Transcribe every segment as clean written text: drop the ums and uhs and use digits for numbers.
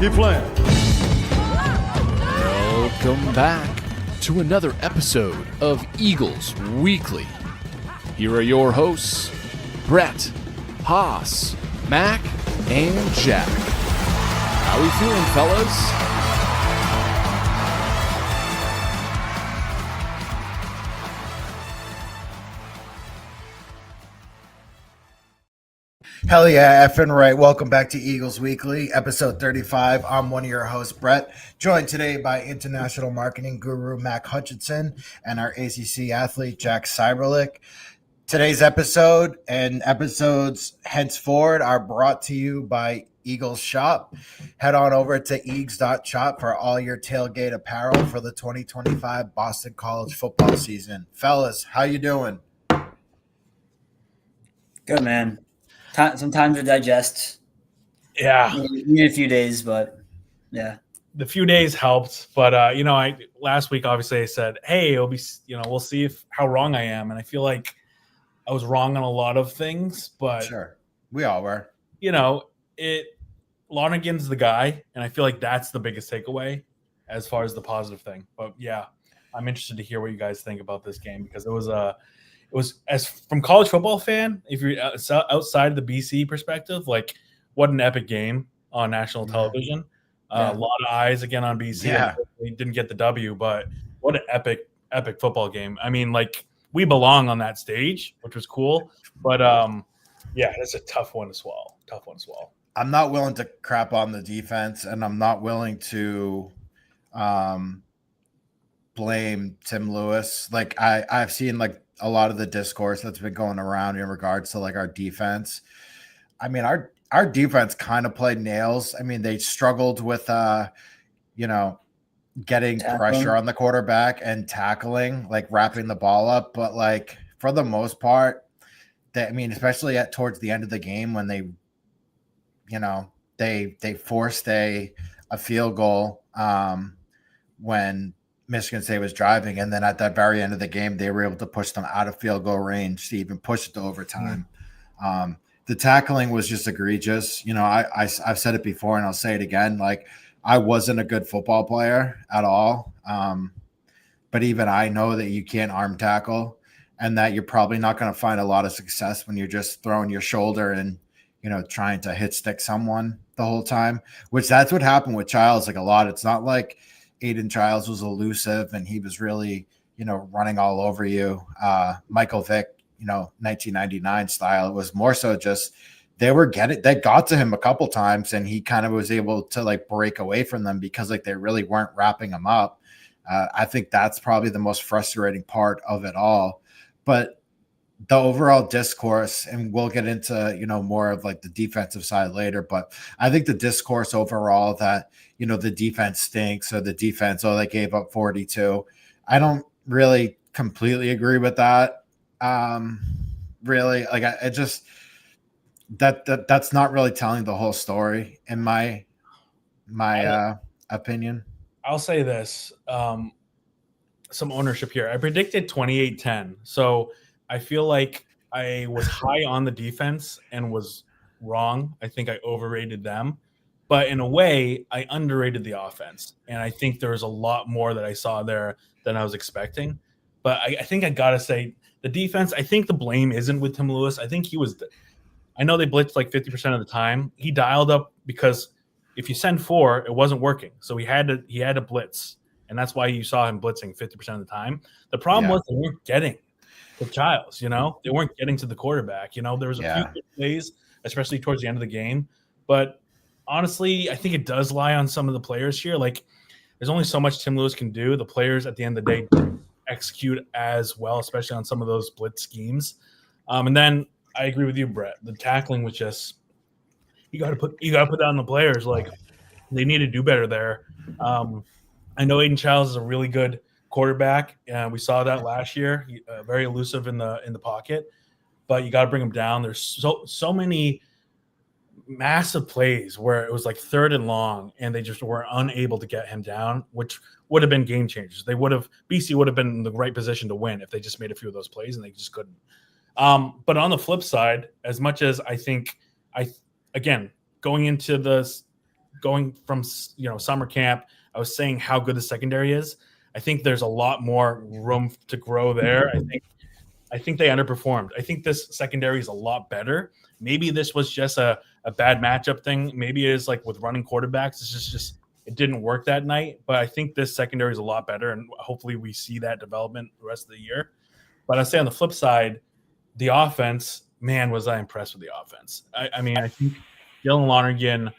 Keep playing. Welcome back to another episode of Eagles Weekly. Here are your hosts, Brett, Haas, Mac, and Jack. How we feeling, fellas? Hell yeah, effing right. Welcome back to Eagles Weekly, episode 35. I'm one of your hosts, Brett, joined today by international marketing guru Mac Hutchinson and our ACC athlete, Jack Cyberlick. Today's episode and episodes henceforward are brought to you by Eagles Shop. Head on over to eags.shop for all your tailgate apparel for the 2025 Boston College football season. Fellas, how you doing? Good, man. Some time to digest. Yeah, Need a few days, but yeah. the few days helped, but I last week obviously I said, hey, it'll be, we'll see how wrong I am, and I feel like I was wrong on a lot of things, but Sure, we all were. Lonergan's the guy, and I feel like that's the biggest takeaway as far as the positive thing. But yeah, I'm interested to hear what you guys think about this game because it was as from college football fan, if you're outside the BC perspective, like what an epic game on national television. A lot of eyes again on BC. Yeah. They didn't get the W, but what an epic football game. I mean, like we belong on that stage, which was cool. But yeah, that's a tough one to swallow. I'm not willing to crap on the defense, and I'm not willing to blame Tim Lewis. Like I've seen like a lot of the discourse that's been going around in regards to like our defense. I mean, our defense kind of played nails. I mean, they struggled with getting pressure on the quarterback and tackling, like wrapping the ball up. But like for the most part, especially towards the end of the game when they forced a field goal when Michigan State was driving, and then at that very end of the game, they were able to push them out of field goal range to even push it to overtime. The tackling was just egregious. I've said it before, and I'll say it again. Like, I wasn't a good football player at all, but even I know that you can't arm tackle, and that you're probably not going to find a lot of success when you're just throwing your shoulder and trying to hit stick someone the whole time. Which that's what happened with Childs. Like a lot, it's not like Aiden Childs was elusive and he was really, running all over you. Michael Vick, 1999 style. It was more so just they got to him a couple times and he kind of was able to like break away from them because like they really weren't wrapping him up. I think that's probably the most frustrating part of it all. But the overall discourse, and we'll get into, more of like the defensive side later, but I think the discourse overall that, the defense stinks or the defense, they gave up 42. I don't really completely agree with that. Really, like I just, that's not really telling the whole story in my opinion. I'll say this, some ownership here. I predicted 28-10. So I feel like I was high on the defense and was wrong. I think I overrated them. But in a way, I underrated the offense. And I think there was a lot more that I saw there than I was expecting. But I think I got to say the defense, I think the blame isn't with Tim Lewis. I think I know they blitzed like 50% of the time. He dialed up because if you send 4, it wasn't working. So he had to blitz. And that's why you saw him blitzing 50% of the time. The problem was they weren't getting the Childs, they weren't getting to the quarterback. There was a few good plays, especially towards the end of the game. But honestly, I think it does lie on some of the players here. Like, there's only so much Tim Lewis can do. The players at the end of the day execute as well, especially on some of those blitz schemes. And then I agree with you, Brett. The tackling was just you got to put that on the players. Like, they need to do better there. I know Aiden Childs is a really good quarterback. We saw that last year. Very elusive in the pocket, but you got to bring him down. There's so many massive plays where it was like 3rd and long, and they just were unable to get him down, which would have been game changers. BC would have been in the right position to win if they just made a few of those plays, and they just couldn't. But on the flip side, as much as I think, again, going into the going from summer camp, I was saying how good the secondary is. I think there's a lot more room to grow there. I think they underperformed. I think this secondary is a lot better. Maybe this was just a bad matchup thing. Maybe it is like with running quarterbacks. It's just it didn't work that night. But I think this secondary is a lot better, and hopefully we see that development the rest of the year. But I say on the flip side, the offense, man, was I impressed with the offense. I mean, I think Dylan Lonergan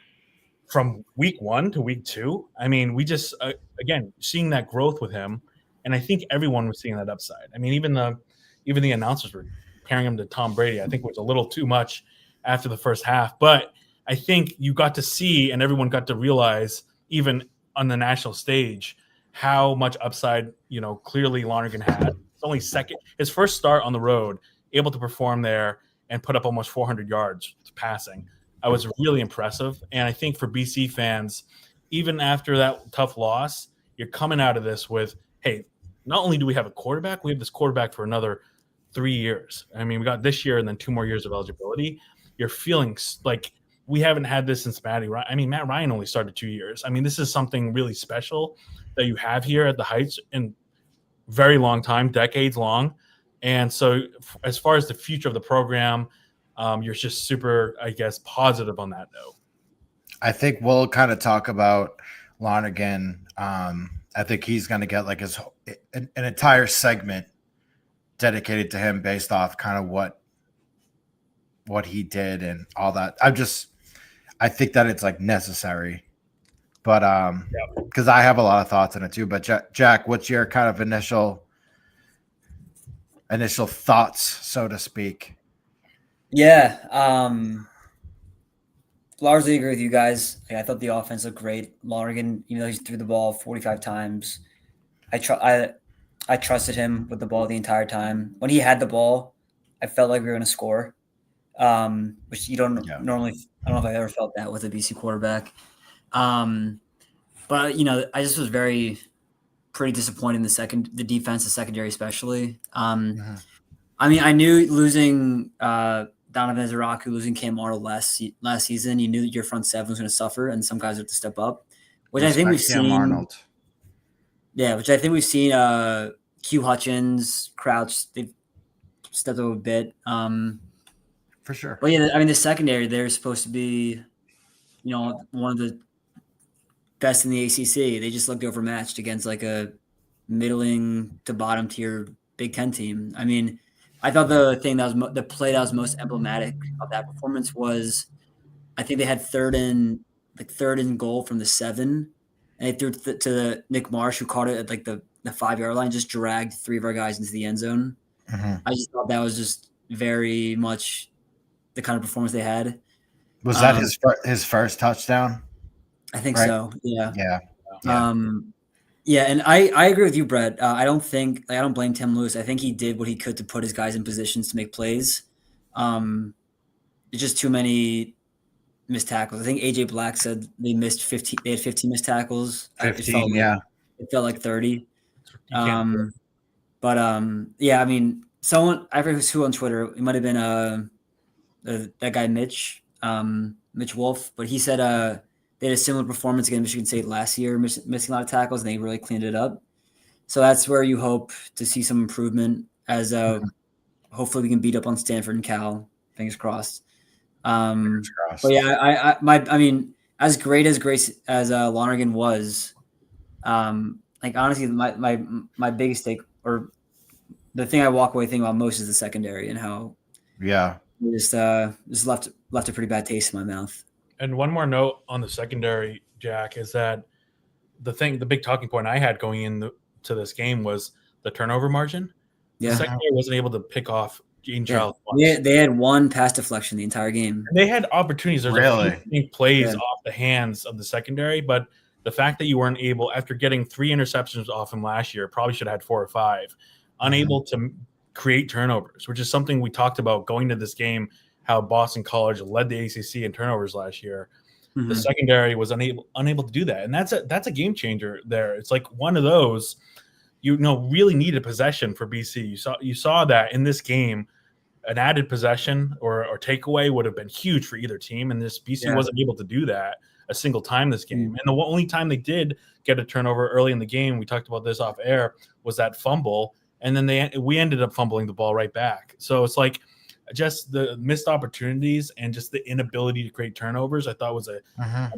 from week 1 to week 2, I mean, we just, again, seeing that growth with him, and I think everyone was seeing that upside. I mean, even the announcers were comparing him to Tom Brady. I think it was a little too much after the first half. But I think you got to see, and everyone got to realize, even on the national stage, how much upside, clearly Lonergan had. It's only his first start on the road, able to perform there and put up almost 400 yards passing. I was really impressive. And I think for BC fans, even after that tough loss, you're coming out of this with, hey, not only do we have a quarterback, we have this quarterback for another 3 years. I mean, we got this year and then 2 more years of eligibility. You're feeling like we haven't had this since Matt Ryan only started 2 years. I mean, this is something really special that you have here at the Heights in very long time, decades long. And so as far as the future of the program, you're just super, I guess, positive on that note. I think we'll kind of talk about Lonergan. I think he's going to get like an entire segment dedicated to him based off kind of what he did and all that. I think that it's like necessary, but because I have a lot of thoughts on it too. But Jack, what's your kind of initial thoughts, so to speak? Yeah, largely agree with you guys. I thought the offense looked great. Lonergan, he threw the ball 45 times. I trusted him with the ball the entire time. When he had the ball, I felt like we were going to score, which you don't normally. I don't know if I've ever felt that with a BC quarterback. But I just was pretty disappointed in the defense, the secondary especially. I mean, I knew losing Donovan Zaraku, losing Cam Arnold last season, you knew that your front seven was going to suffer and some guys would have to step up, which I think we've seen. Arnold. Yeah, which I think we've seen. Q Hutchins, Crouch, they've stepped up a bit. For sure. But yeah, I mean, the secondary, they're supposed to be, one of the best in the ACC. They just looked overmatched against like a middling to bottom tier Big Ten team. I mean, I thought the thing that was the play that was most emblematic of that performance was, I think they had third and goal from the 7, and they threw it to Nick Marsh, who caught it at like the 5-yard line, just dragged 3 of our guys into the end zone. I just thought that was just very much the kind of performance they had. Was that his first touchdown? I think right? so. Yeah. Yeah. Yeah, and I agree with you, Brett. I don't blame Tim Lewis. I think he did what he could to put his guys in positions to make plays. It's just too many missed tackles. I think AJ Black said they missed 15. They had 15 missed tackles. 15, It felt like 30. Yeah, I mean, someone I forget who on Twitter. It might have been that guy Mitch Wolf, but he said they had a similar performance against Michigan State last year, missing a lot of tackles, and they really cleaned it up. So that's where you hope to see some improvement as hopefully we can beat up on Stanford and Cal. Fingers crossed. But yeah, I mean, as great as Lonergan was, like honestly, my biggest take or the thing I walk away thinking about most is the secondary and how just left a pretty bad taste in my mouth. And one more note on the secondary, Jack, is that the big talking point I had going into this game was the turnover margin. Yeah. The secondary wasn't able to pick off Gene Charles. They had one pass deflection the entire game. And they had opportunities. There's a few plays off the hands of the secondary, but the fact that you weren't able, after getting 3 interceptions off him last year, probably should have had 4 or 5, unable to create turnovers, which is something we talked about going to this game, how Boston College led the ACC in turnovers last year. The secondary was unable to do that. And that's a game changer there. It's like one of those, really needed possession for BC. You saw that in this game, an added possession or takeaway would have been huge for either team. And this BC wasn't able to do that, a single time this game. And the only time they did get a turnover early in the game, we talked about this off air, was that fumble. And then we ended up fumbling the ball right back. So it's like just the missed opportunities and just the inability to create turnovers, I thought was a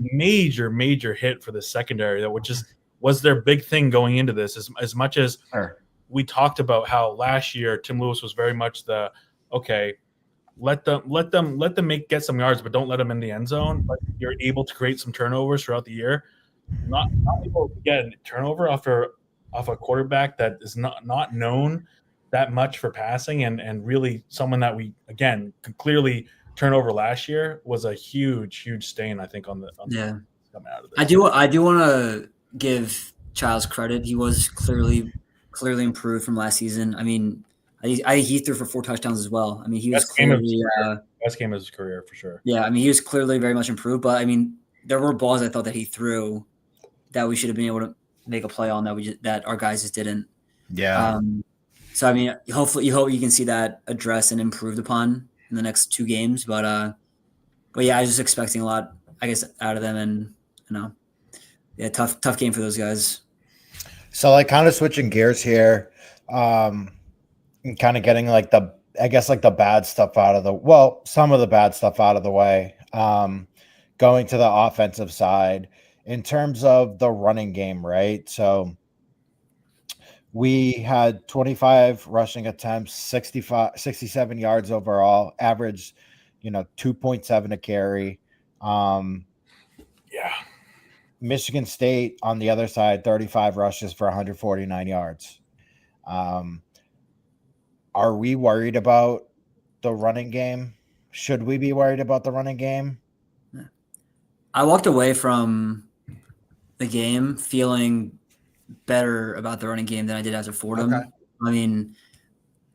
major, major hit for the secondary that would just was their big thing going into this. As much as we talked about how last year Tim Lewis was very much the let them get some yards, but don't let them in the end zone. But you're able to create some turnovers throughout the year. Not able to get a turnover off a quarterback that is not known that much for passing, and really someone that we again could clearly turn over last year was a huge stain, I think, on the coming out of this. I do want to give Childs credit. He was clearly improved from last season. I mean, I think he threw for 4 touchdowns as well. I mean, he was clearly best game of his career for sure. Yeah, I mean, he was clearly very much improved. But I mean, there were balls I thought that he threw that we should have been able to make a play on that our guys just didn't. Yeah. So I mean, hopefully, you can see that addressed and improved upon in the next 2 games. But yeah, I was just expecting a lot, I guess, out of them, and tough game for those guys. So like kind of switching gears here, and kind of getting like the bad stuff out of some of the bad stuff out of the way. Going to the offensive side in terms of the running game, right? So we had 25 rushing attempts, 67 yards overall, average, 2.7 a carry. Michigan State on the other side, 35 rushes for 149 yards. Are we worried about the running game? Should we be worried about the running game? I walked away from the game feeling better about the running game than I did after Fordham. Okay. I mean,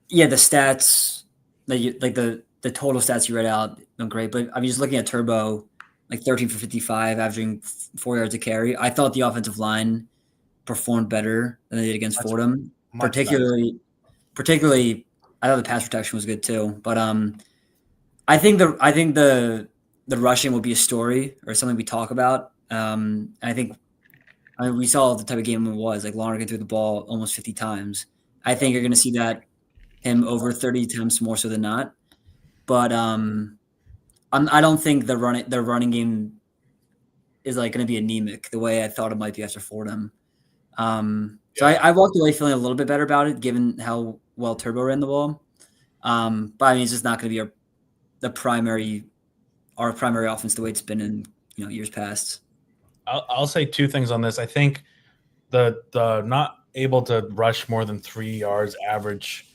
yeah, the stats, the total stats you read out, great. But I'm just looking at Turbo, like 13 for 55, averaging 4 yards a carry. I thought the offensive line performed better than they did against Fordham. Particularly, I thought the pass protection was good too. But I think the rushing will be a story or something we talk about. I think we saw the type of game it was. Like Lonergan threw the ball almost 50 times. I think you're going to see him over 30 attempts more so than not. But I don't think the running game is like going to be anemic the way I thought it might be after Fordham. So I walked away feeling a little bit better about it, given how well Turbo ran the ball. But I mean, it's just not going to be our primary offense the way it's been in years past. I'll say 2 things on this. I think the not able to rush more than 3 yards average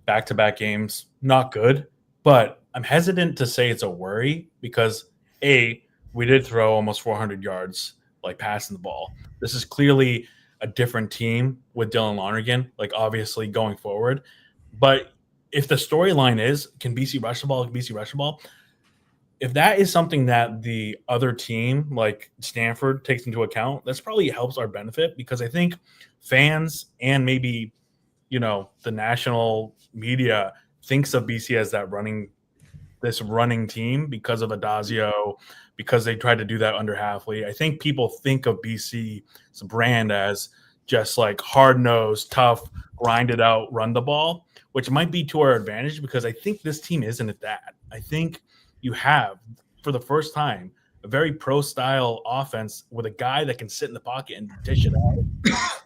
back-to-back games, not good. But I'm hesitant to say it's a worry because we did throw almost 400 yards, like passing the ball. This is clearly a different team with Dylan Lonergan, like obviously going forward. But if the storyline is, can BC rush the ball? Can BC rush the ball? If that is something that the other team, like Stanford, takes into account, that's probably helps our benefit because I think fans and maybe, the national media thinks of BC as this running team because of Adazio, because they tried to do that under Halfley. I think people think of BC's brand as just like hard-nosed, tough, grinded out, run the ball, which might be to our advantage because I think this team isn't at that. I think you have, for the first time, a very pro-style offense with a guy that can sit in the pocket and dish it out.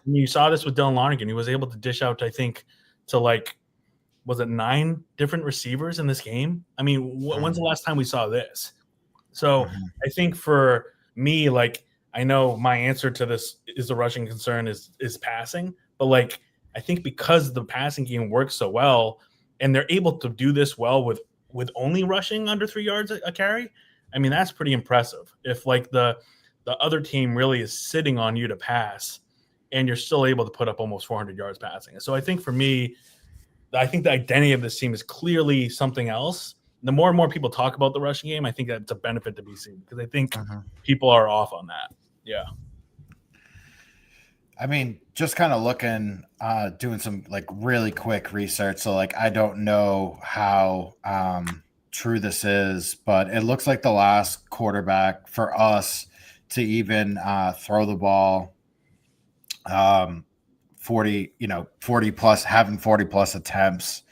You saw this with Dylan Lonergan. He was able to dish out, I think, to was it 9 different receivers in this game? I mean, when's the last time we saw this? So I think for me, I know my answer to this is the rushing concern is passing, but I think because the passing game works so well and they're able to do this well with only rushing under 3 yards a carry, I mean, that's pretty impressive. If the other team really is sitting on you to pass and you're still able to put up almost 400 yards passing. So I think for me, I think the identity of this team is clearly something else. The more and more people talk about the rushing game, I think that's a benefit to BC because I think people are off on that. Yeah. I mean, just kind of looking, doing some really quick research. So I don't know how true this is, but it looks like the last quarterback for us to even throw the ball 40 plus, having 40 plus attempts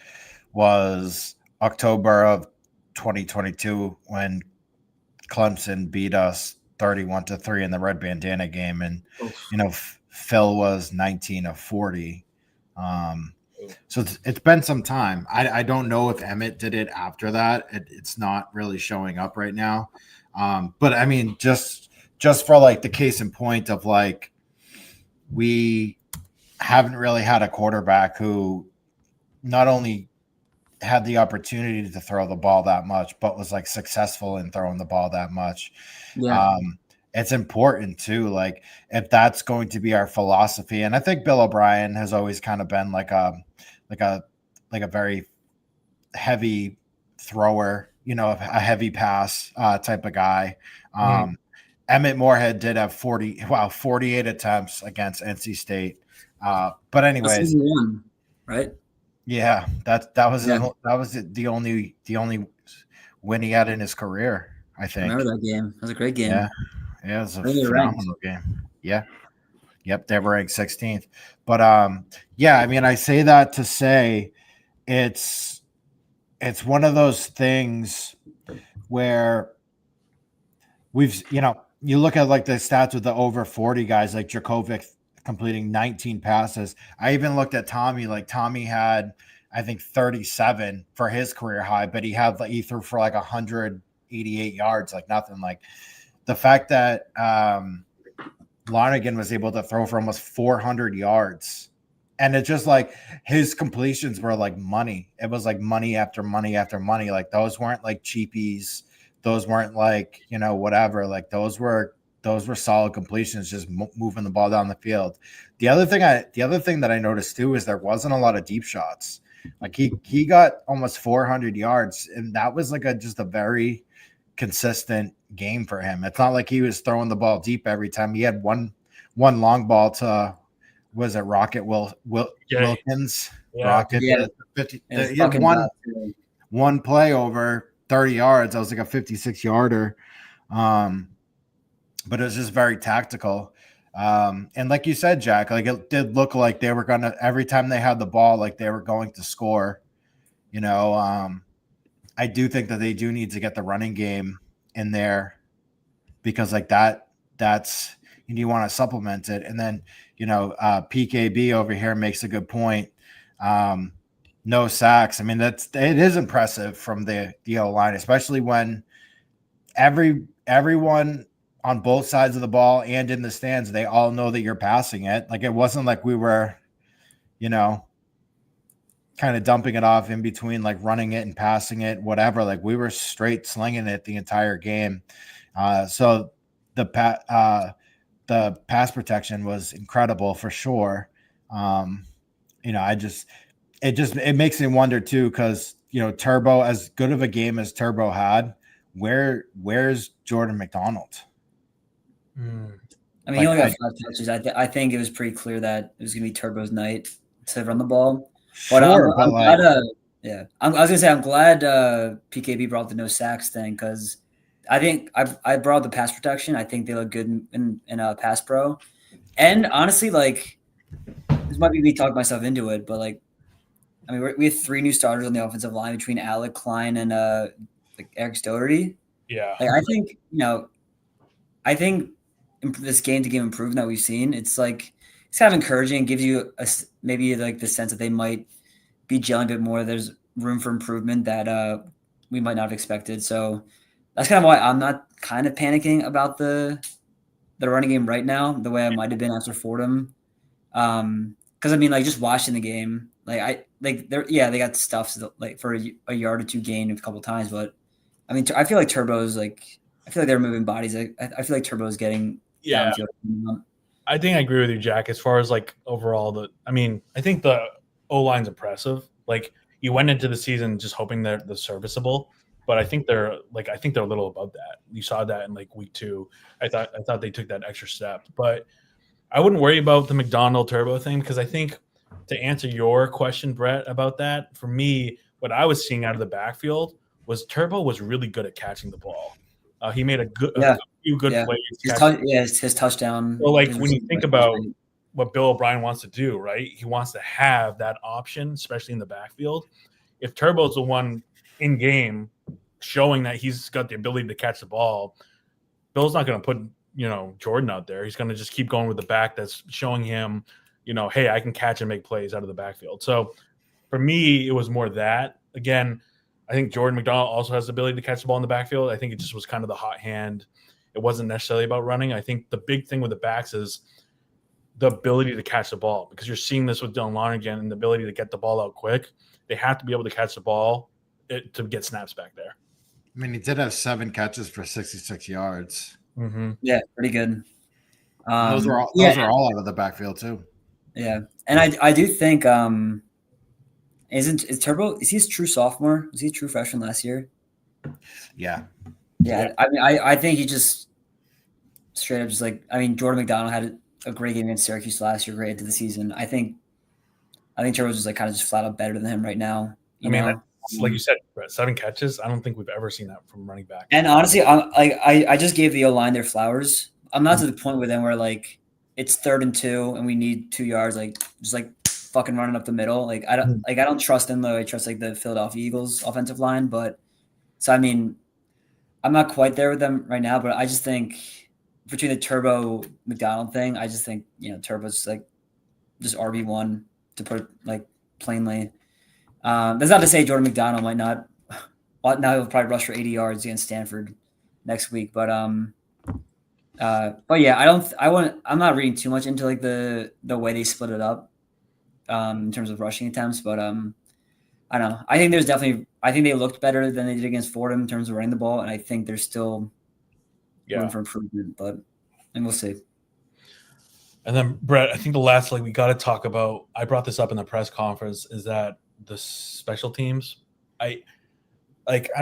was October of 2022 when Clemson beat us 31-3 in the red bandana game. And, Phil was 19 of 40. So it's been some time. I don't know if Emmett did it after that. It's not really showing up right now. But I mean, just for like the case in point of like, we haven't really had a quarterback who not only had the opportunity to throw the ball that much, but was like successful in throwing the ball that much. Yeah. It's important too. Like if that's going to be our philosophy, and I think Bill O'Brien has always kind of been like a very heavy thrower, a heavy pass type of guy. Emmett Morehead did have 48 attempts against NC State. But anyways, one, right? Yeah, that was the only win he had in his career, I think. I remember that game. It was a great game. Yeah, it was a phenomenal game. Yeah. Yep, they were ranked 16th. But I mean, I say that to say it's one of those things where we've, you look at like the stats with the over 40 guys like Djokovic completing 19 passes. I even looked at Tommy. Like Tommy had, I think 37 for his career high, but he threw for like 188 yards, like nothing. Like the fact that Lonergan was able to throw for almost 400 yards, and it's just like his completions were like money. It was like money after money after money. Like those weren't like cheapies. Those weren't like, whatever. Like those were solid completions, just moving the ball down the field. The other thing that I noticed too is there wasn't a lot of deep shots. Like he got almost 400 yards, and that was like just a very consistent game for him. It's not like he was throwing the ball deep every time. He had one long ball to, was it Rocket Wilkins? Yeah. Rocket. Yeah. 50, he had one play over 30 yards. That was like a 56-yarder. But it was just very tactical. And like you said, Jack, like it did look like they were gonna, every time they had the ball, like they were going to score. I do think that they do need to get the running game in there, because like that's you want to supplement it. And then PKB over here makes a good point. No sacks. I mean, it is impressive from the O-line, especially when everyone on both sides of the ball and in the stands, they all know that you're passing it. Like it wasn't like we were, kind of dumping it off in between, like running it and passing it, whatever. Like we were straight slinging it the entire game. So the pass protection was incredible for sure. It makes me wonder too, because Turbo, as good of a game as Turbo had, where's Jordan McDonald? I mean, he only got 5 touches. I think it was pretty clear that it was going to be Turbo's night to run the ball. But sure, I'm glad. I was gonna say I'm glad PKB brought the no sacks thing, because I think I brought the pass protection. I think they look good in pass pro, and honestly, like this might be me talking myself into it, but like I mean we have 3 new starters on the offensive line between Alec Klein and like Eric Stonerty. Yeah, like I think this game-to-game improvement that we've seen, it's like it's kind of encouraging. It gives you maybe like the sense that they might be gelling a bit more. There's room for improvement that we might not have expected. So that's kind of why I'm not kind of panicking about the running game right now, the way I might have been after Fordham. Because I mean, like just watching the game, they got stuffs like for a yard or 2 gain a couple times, but I mean, I feel like Turbo's like I feel like they're moving bodies. I feel like Turbo's getting downfield. I think I agree with you, Jack. As far as like overall, I think the O-line's impressive. Like you went into the season just hoping they're serviceable, but I think they're a little above that. You saw that in like week 2. I thought they took that extra step, but I wouldn't worry about the McDonald Turbo thing, because I think to answer your question, Brett, about that, for me, what I was seeing out of the backfield was Turbo was really good at catching the ball. He made a few good Yeah. plays. His touchdown. So, like, his when you receiving think was about great. what Bill O'Brien wants to do, right? He wants to have that option, especially in the backfield. If Turbo's the one in game showing that he's got the ability to catch the ball, Bill's not going to put, Jordan out there. He's going to just keep going with the back that's showing him, hey, I can catch and make plays out of the backfield. So for me, it was more that. Again, I think Jordan McDonald also has the ability to catch the ball in the backfield. I think it just was kind of the hot hand. It wasn't necessarily about running. I think the big thing with the backs is the ability to catch the ball, because you're seeing this with Dylan Lonergan and the ability to get the ball out quick. They have to be able to catch the ball to get snaps back there. I mean, he did have 7 catches for 66 yards. Mm-hmm. Yeah, pretty good. Those were all out of the backfield too. Yeah, and I do think is Turbo, is he a true sophomore? Was he a true freshman last year? Yeah. Yeah, I mean, I think he just straight up just like, I mean, Jordan McDonald had a great game against Syracuse last year, great into the season. I think Turbo's just like kind of just flat out better than him right now. Like you said, 7 catches. I don't think we've ever seen that from running back. And honestly, I just gave the O-line their flowers. I'm not to the point with them where like it's 3rd and 2 and we need 2 yards, like just like fucking running up the middle. Like I don't trust them though. I trust like the Philadelphia Eagles offensive line, but so I mean, I'm not quite there with them right now, but I just think between the Turbo McDonald thing, I just think Turbo's like just RB1 to put it like plainly. That's not to say Jordan McDonald might not. Now he'll probably rush for 80 yards against Stanford next week, but yeah, I'm not reading too much into like the way they split it up in terms of rushing attempts, but I don't know. I think they looked better than they did against Fordham in terms of running the ball, and I think there's still room for improvement, and we'll see. And then Brett, I think the last we got to talk about, I brought this up in the press conference, is that the special teams. I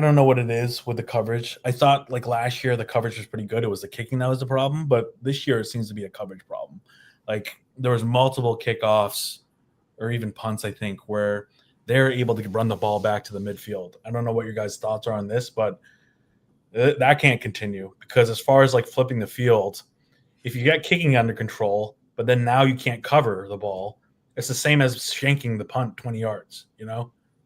don't know what it is with the coverage. I thought like last year the coverage was pretty good. It was the kicking that was the problem, but this year it seems to be a coverage problem. Like there was multiple kickoffs or even punts, I think, where they're able to run the ball back to the midfield. I don't know what your guys' thoughts are on this, but that can't continue, because as far as like flipping the field, if you get kicking under control, but then now you can't cover the ball, it's the same as shanking the punt 20 yards,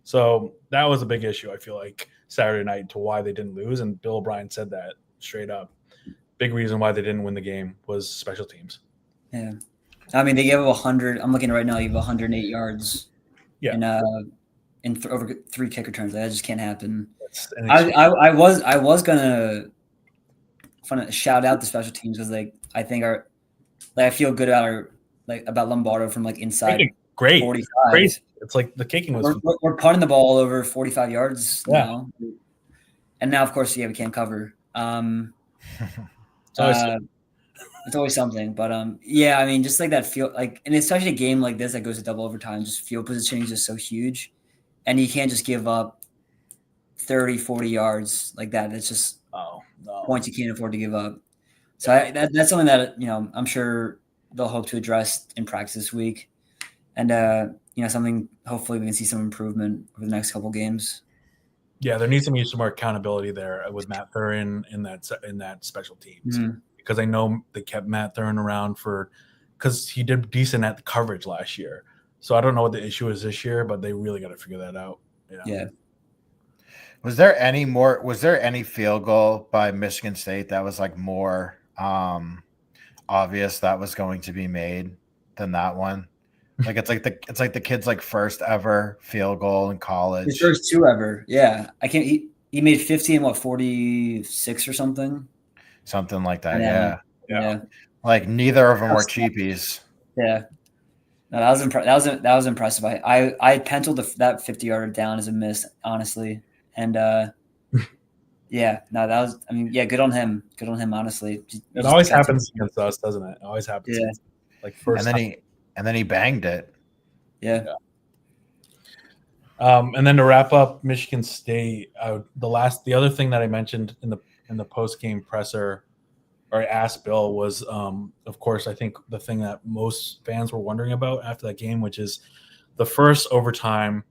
So that was a big issue, I feel like, Saturday night, to why they didn't lose. And Bill O'Brien said that straight up. Big reason why they didn't win the game was special teams. Yeah. I mean, they gave up 100. I'm looking right now. You have 108 yards. Yeah. Over 3 kick returns. That just can't happen. I I was gonna shout out the special teams, because like I think I feel good about Lombardo from like inside. Great. 45. Crazy. It's like the kicking was. We're punting the ball over 45 yards now, and now of course we can't cover. It's always something, but yeah, I mean, just like that feel, like, and especially a game like this that goes to double overtime, just field positioning is just so huge, and you can't just give up 30, 40 yards like that. It's just points you can't afford to give up. So that's something that I'm sure they'll hope to address in practice this week, and something hopefully we can see some improvement over the next couple games. Yeah, there needs to be some more accountability there with Matt Thurin in that special teams, because I know they kept Matt Thurin around because he did decent at the coverage last year. So I don't know what the issue is this year, but they really got to figure that out. Yeah. Was there any field goal by Michigan State that was like more obvious that was going to be made than that one? Like it's like the kid's like first ever field goal in college. His first 2 ever. Yeah. He made 50 in 46 or something. Something like that. Yeah. Like neither of them were cheapies. Yeah. No, that was impressive. I penciled that 50-yarder down as a miss, honestly. And yeah, no, that was, I mean, yeah, good on him. Good on him, honestly. It always happens against us, doesn't it? It always happens. Yeah. Like first and then he banged it. Yeah. And then to wrap up Michigan State, the other thing that I mentioned in the post-game presser, or I asked Bill, was of course I think the thing that most fans were wondering about after that game, which is the first overtime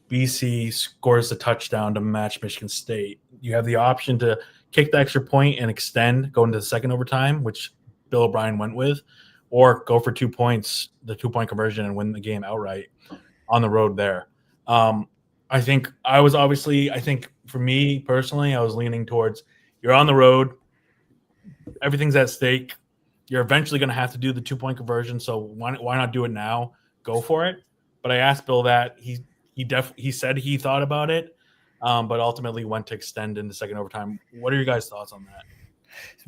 BC scores the touchdown to match Michigan State. You have the option to kick the extra point and extend, go into the second overtime, which Bill O'Brien went with, or go for 2 points, the 2-point conversion, and win the game outright on the road there. I think for me personally, I was leaning towards you're on the road, everything's at stake. You're eventually going to have to do the 2-point conversion, so why not do it now? Go for it. But I asked Bill that he said he thought about it, but ultimately went to extend in the second overtime. What are your guys' thoughts on that?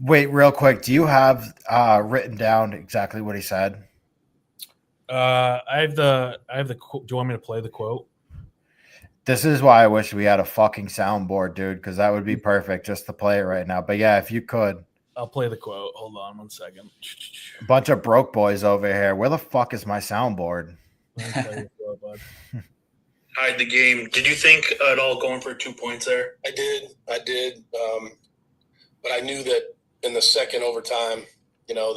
Wait, real quick. Do you have written down exactly what he said? I have the. Do you want me to play the quote? This is why I wish we had a fucking soundboard, dude, because that would be perfect just to play it right now. But yeah, if you could. I'll play the quote. Hold on 1 second. A bunch of broke boys over here. Where the fuck is my soundboard? Play the quote, bud. Hide the game. Did you think at all going for 2 points there? I did. But I knew that in the second overtime, we were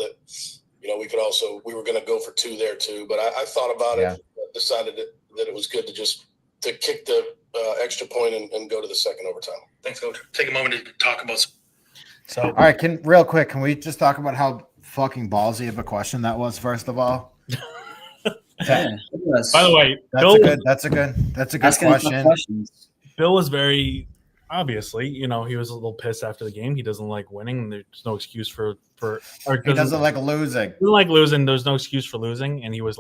going to go for 2 there too. But I thought about it, decided that it was good to kick the extra point and go to the second overtime. Thanks, Coach. Take a moment to talk about. So, all right, real quick, can we just talk about how fucking ballsy of a question that was? First of all, Yeah. By the way, that's a good question. Bill was very obviously, he was a little pissed after the game. He doesn't like winning, and there's no excuse for he doesn't like losing. He doesn't like losing. There's no excuse for losing, and he was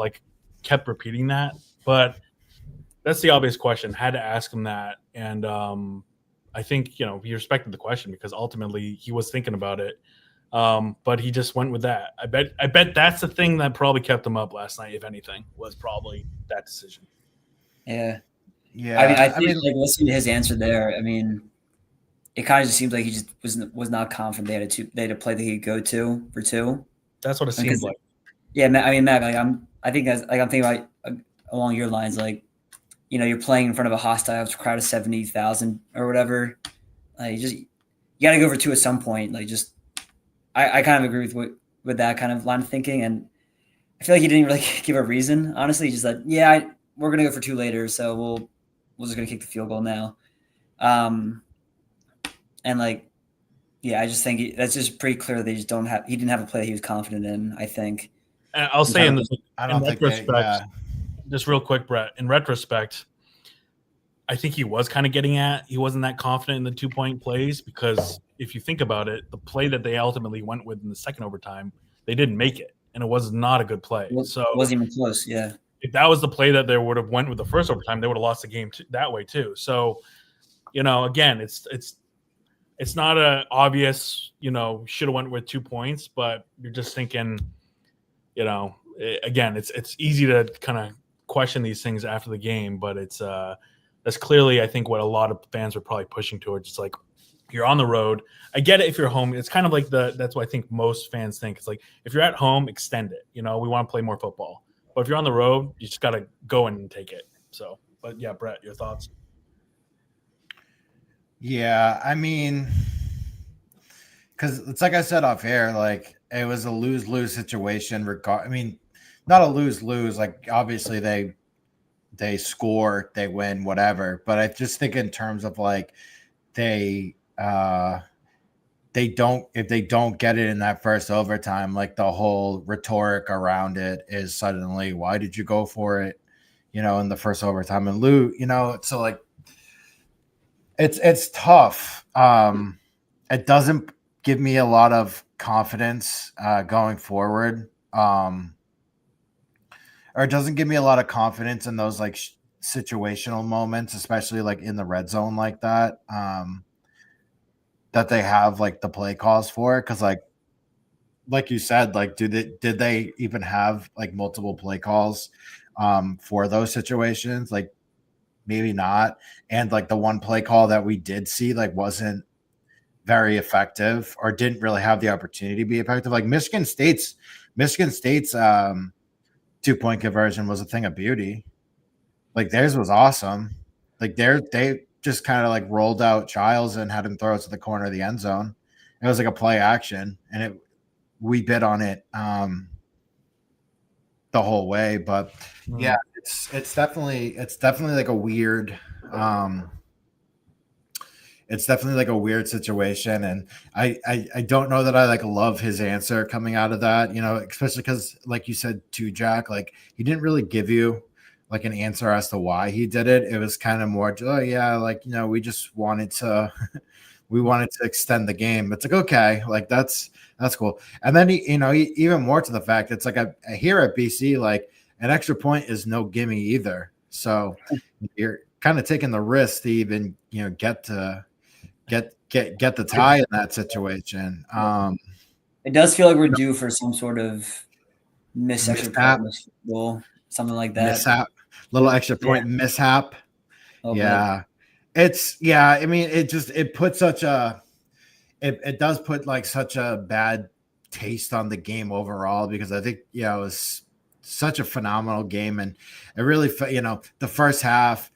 kept repeating that. But that's the obvious question. Had to ask him that, and I think he respected the question because ultimately he was thinking about it. But he just went with that. I bet that's the thing that probably kept him up last night, if anything, was probably that decision. Yeah. Yeah. I think listening to his answer there, it kind of just seems like he just was not confident they had a play that he could go to for 2. That's what it seems like. Yeah, Matt, I'm thinking about along your lines, you're playing in front of a hostile crowd of 70,000 or whatever. You got to go for 2 at some point. I kind of agree with that kind of line of thinking, and I feel like he didn't really give a reason. Honestly, he just said, we're gonna go for 2 later, so we're just gonna kick the field goal now. I just think that's just pretty clear that he didn't have a play that he was confident in. I think. And I'll say in retrospect, just real quick, Brett. In retrospect, I think he was kind of getting at he wasn't that confident in the 2-point plays because if you think about it, the play that they ultimately went with in the second overtime, they didn't make it, and it was not a good play. It wasn't even close. Yeah. If that was the play that they would have went with the first overtime, they would have lost the game that way too. So, again, it's not a obvious, should have went with 2 points, but you're just thinking, again, it's easy to kind of question these things after the game, but that's clearly, I think, what a lot of fans are probably pushing towards. It's like you're on the road. I get it if you're home. It's kind of like that's what I think most fans think. It's like if you're at home, extend it. We want to play more football. But if you're on the road, you just got to go and take it. So, but yeah, Brett, your thoughts? Yeah, because it's like I said off air, it was a lose-lose situation. Not a lose-lose. Obviously they score, they win, whatever. But I just think in terms of they don't, if they don't get it in that first overtime, the whole rhetoric around it is suddenly, why did you go for it, in the first overtime and lose, so it's tough. It doesn't give me a lot of confidence going forward. Or it doesn't give me a lot of confidence in those situational moments, especially in the red zone like that. That they have the play calls for it, because like you said, did they even have multiple play calls for those situations? Maybe not. And the one play call that we did see wasn't very effective or didn't really have the opportunity to be effective. Michigan State's 2-point conversion was a thing of beauty. Theirs was awesome. They just kind of rolled out Childs and had him throw it to the corner of the end zone. It was a play action, and we bid on it. the whole way. But yeah, it's definitely like a weird it's definitely like a weird situation. And I don't know that I like love his answer coming out of that, especially because like you said too, Jack, like he didn't really give you like an answer as to why he did it. It was kind of more, oh yeah, like, we just wanted to we wanted to extend the game. It's like, okay, like that's cool. And then even more to the fact, it's like here at BC, like an extra point is no gimme either. So you're kind of taking the risk to even get the tie in that situation. It does feel like we're due for some sort of Mishap. goal, something like that. Mishap, little extra point mishap. Okay. Yeah. I mean, it puts such a it does put like such a bad taste on the game overall, because I think it was such a phenomenal game, and it really the first half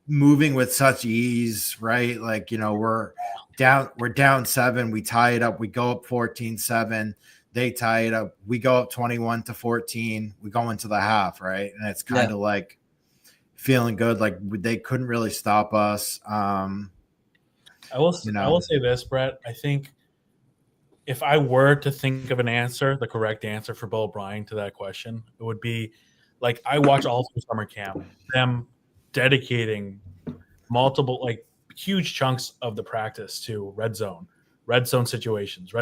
moving with such ease, right? Like we're down 7, we tie it up, we go up 14-7, they tie it up, we go up 21-14, we go into the half, right? And it's kind of like feeling good, like they couldn't really stop us. I will say this, Brett. I think if I were to think of an answer, the correct answer for Bill O'Brien to that question, it would be like, I watch all through summer camp, them dedicating multiple, like huge chunks of the practice to red zone situations.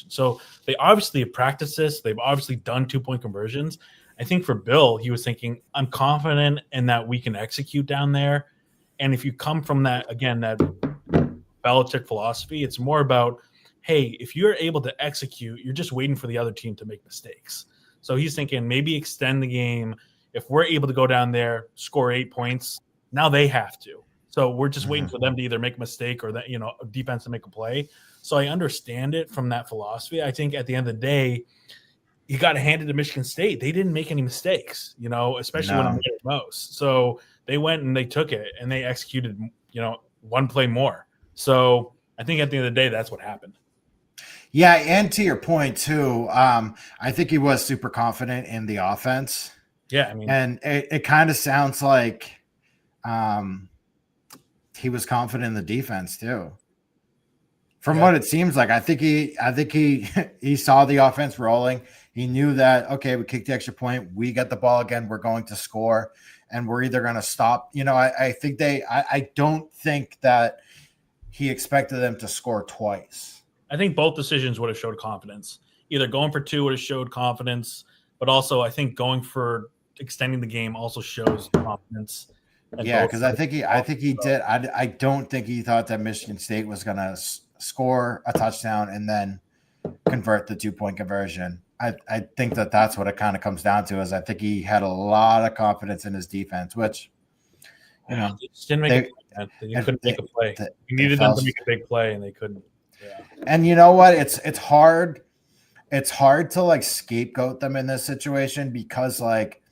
So they obviously have practiced this. They've obviously done 2-point conversions. I think for Bill, he was thinking, I'm confident in that we can execute down there. And if you come from that, again, that Belichick philosophy, it's more about, hey, if you're able to execute, you're just waiting for the other team to make mistakes. So he's thinking maybe extend the game. If we're able to go down there, score 8 points, now they have to. So we're just waiting for them to either make a mistake or that, defense to make a play. So I understand it from that philosophy. I think at the end of the day, you got to hand it to Michigan State. They didn't make any mistakes, especially when it mattered most. So they went and they took it and they executed, one play more. So I think at the end of the day, that's what happened. Yeah, and to your point too, I think he was super confident in the offense. Yeah, I mean, and it kind of sounds like he was confident in the defense too. From what it seems like, I think he saw the offense rolling. He knew that, okay, we kicked the extra point, we get the ball again, we're going to score, and we're either going to stop. I don't think that he expected them to score twice. I think both decisions would have showed confidence. Either going for 2 would have showed confidence, but also I think going for extending the game also shows confidence. Yeah, because I think he did. I don't think he thought that Michigan State was going to score a touchdown and then convert the 2-point conversion. I think that's what it kind of comes down to. Is I think he had a lot of confidence in his defense, which they just didn't make they couldn't make a play. You needed them to make a big play, and they couldn't. Yeah. And you know what? It's hard. It's hard to like scapegoat them in this situation, because like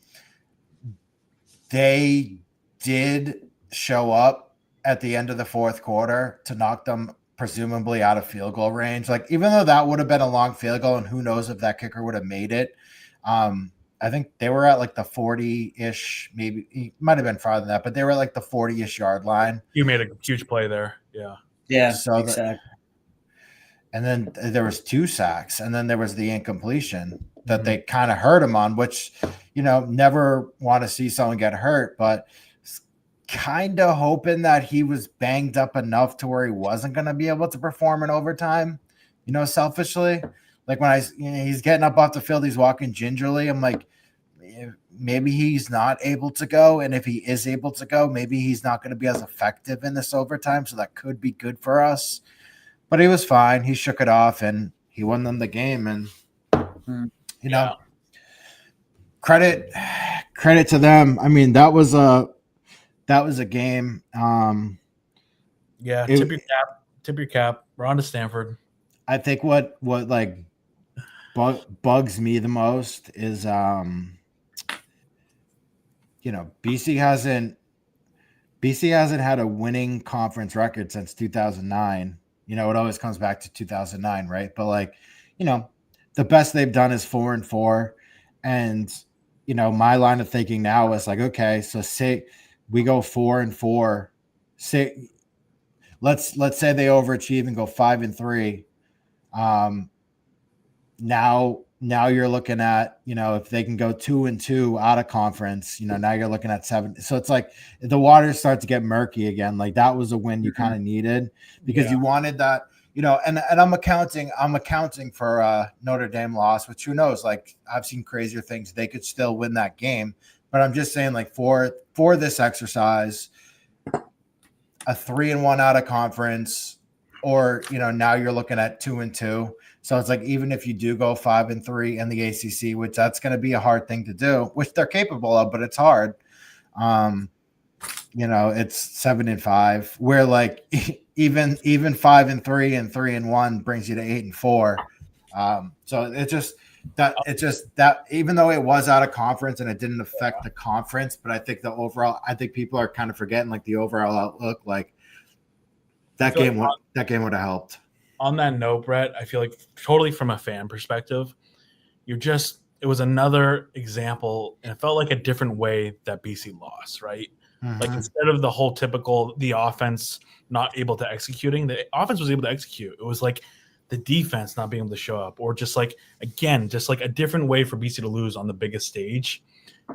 they did show up at the end of the fourth quarter to knock them presumably out of field goal range. Like, even though that would have been a long field goal, and who knows if that kicker would have made it. I think they were at like the 40-ish, maybe it might have been farther than that, but they were like the 40-ish yard line. You made a huge play there. Yeah. Yeah. So exactly. And then there was 2 sacks, and then there was the incompletion that they kind of hurt him on, which, never want to see someone get hurt, but kind of hoping that he was banged up enough to where he wasn't going to be able to perform in overtime, selfishly. Like when he's getting up off the field, he's walking gingerly. I'm like, maybe he's not able to go. And if he is able to go, maybe he's not going to be as effective in this overtime. So that could be good for us. But he was fine. He shook it off and he won them the game. And, credit to them. I mean, that was a game. Tip your cap. We're on to Stanford. I think what like bugs me the most is, BC hasn't had a winning conference record since 2009. It always comes back to 2009, right? But like, the best they've done is 4-4. And my line of thinking now is like, okay, so say we go 4-4. Say let's say they overachieve and go 5-3. Now you're looking at, if they can go 2-2 out of conference, now you're looking at 7. So it's like the waters start to get murky again. Like that was a win you kind of needed because you wanted that, and I'm accounting for Notre Dame loss, which who knows, like I've seen crazier things. They could still win that game, but I'm just saying like for this exercise, a 3-1 out of conference, or, now you're looking at 2-2. So it's like, even if you do go 5-3 in the ACC, which that's going to be a hard thing to do, which they're capable of, but it's hard. It's 7-5, where like even 5-3 and 3-1 brings you to 8-4. So it's just that even though it was out of conference and it didn't affect the conference, but I think people are kind of forgetting like the overall outlook, like that game would have helped. On that note, Brett, I feel like totally from a fan perspective, it was another example, and it felt like a different way that BC lost, right? Mm-hmm. Like instead of the whole typical, the offense not able to executing, the offense was able to execute. It was like the defense not being able to show up, or just like a different way for BC to lose on the biggest stage.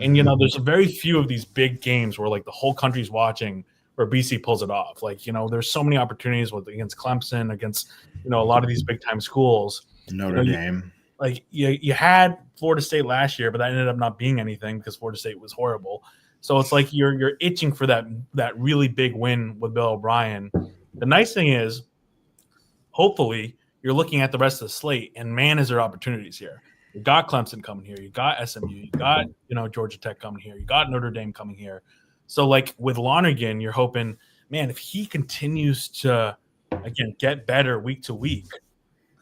And, there's very few of these big games where like the whole country's watching where BC pulls it off. Like, there's so many opportunities against Clemson, against, a lot of these big time schools. Notre Dame. You had Florida State last year, but that ended up not being anything because Florida State was horrible. So it's like you're itching for that really big win with Bill O'Brien. The nice thing is, hopefully, you're looking at the rest of the slate, and man, is there opportunities here. You got Clemson coming here. You got SMU. You got, Georgia Tech coming here. You got Notre Dame coming here. So, like, with Lonergan, you're hoping, man, if he continues to, again, get better week to week,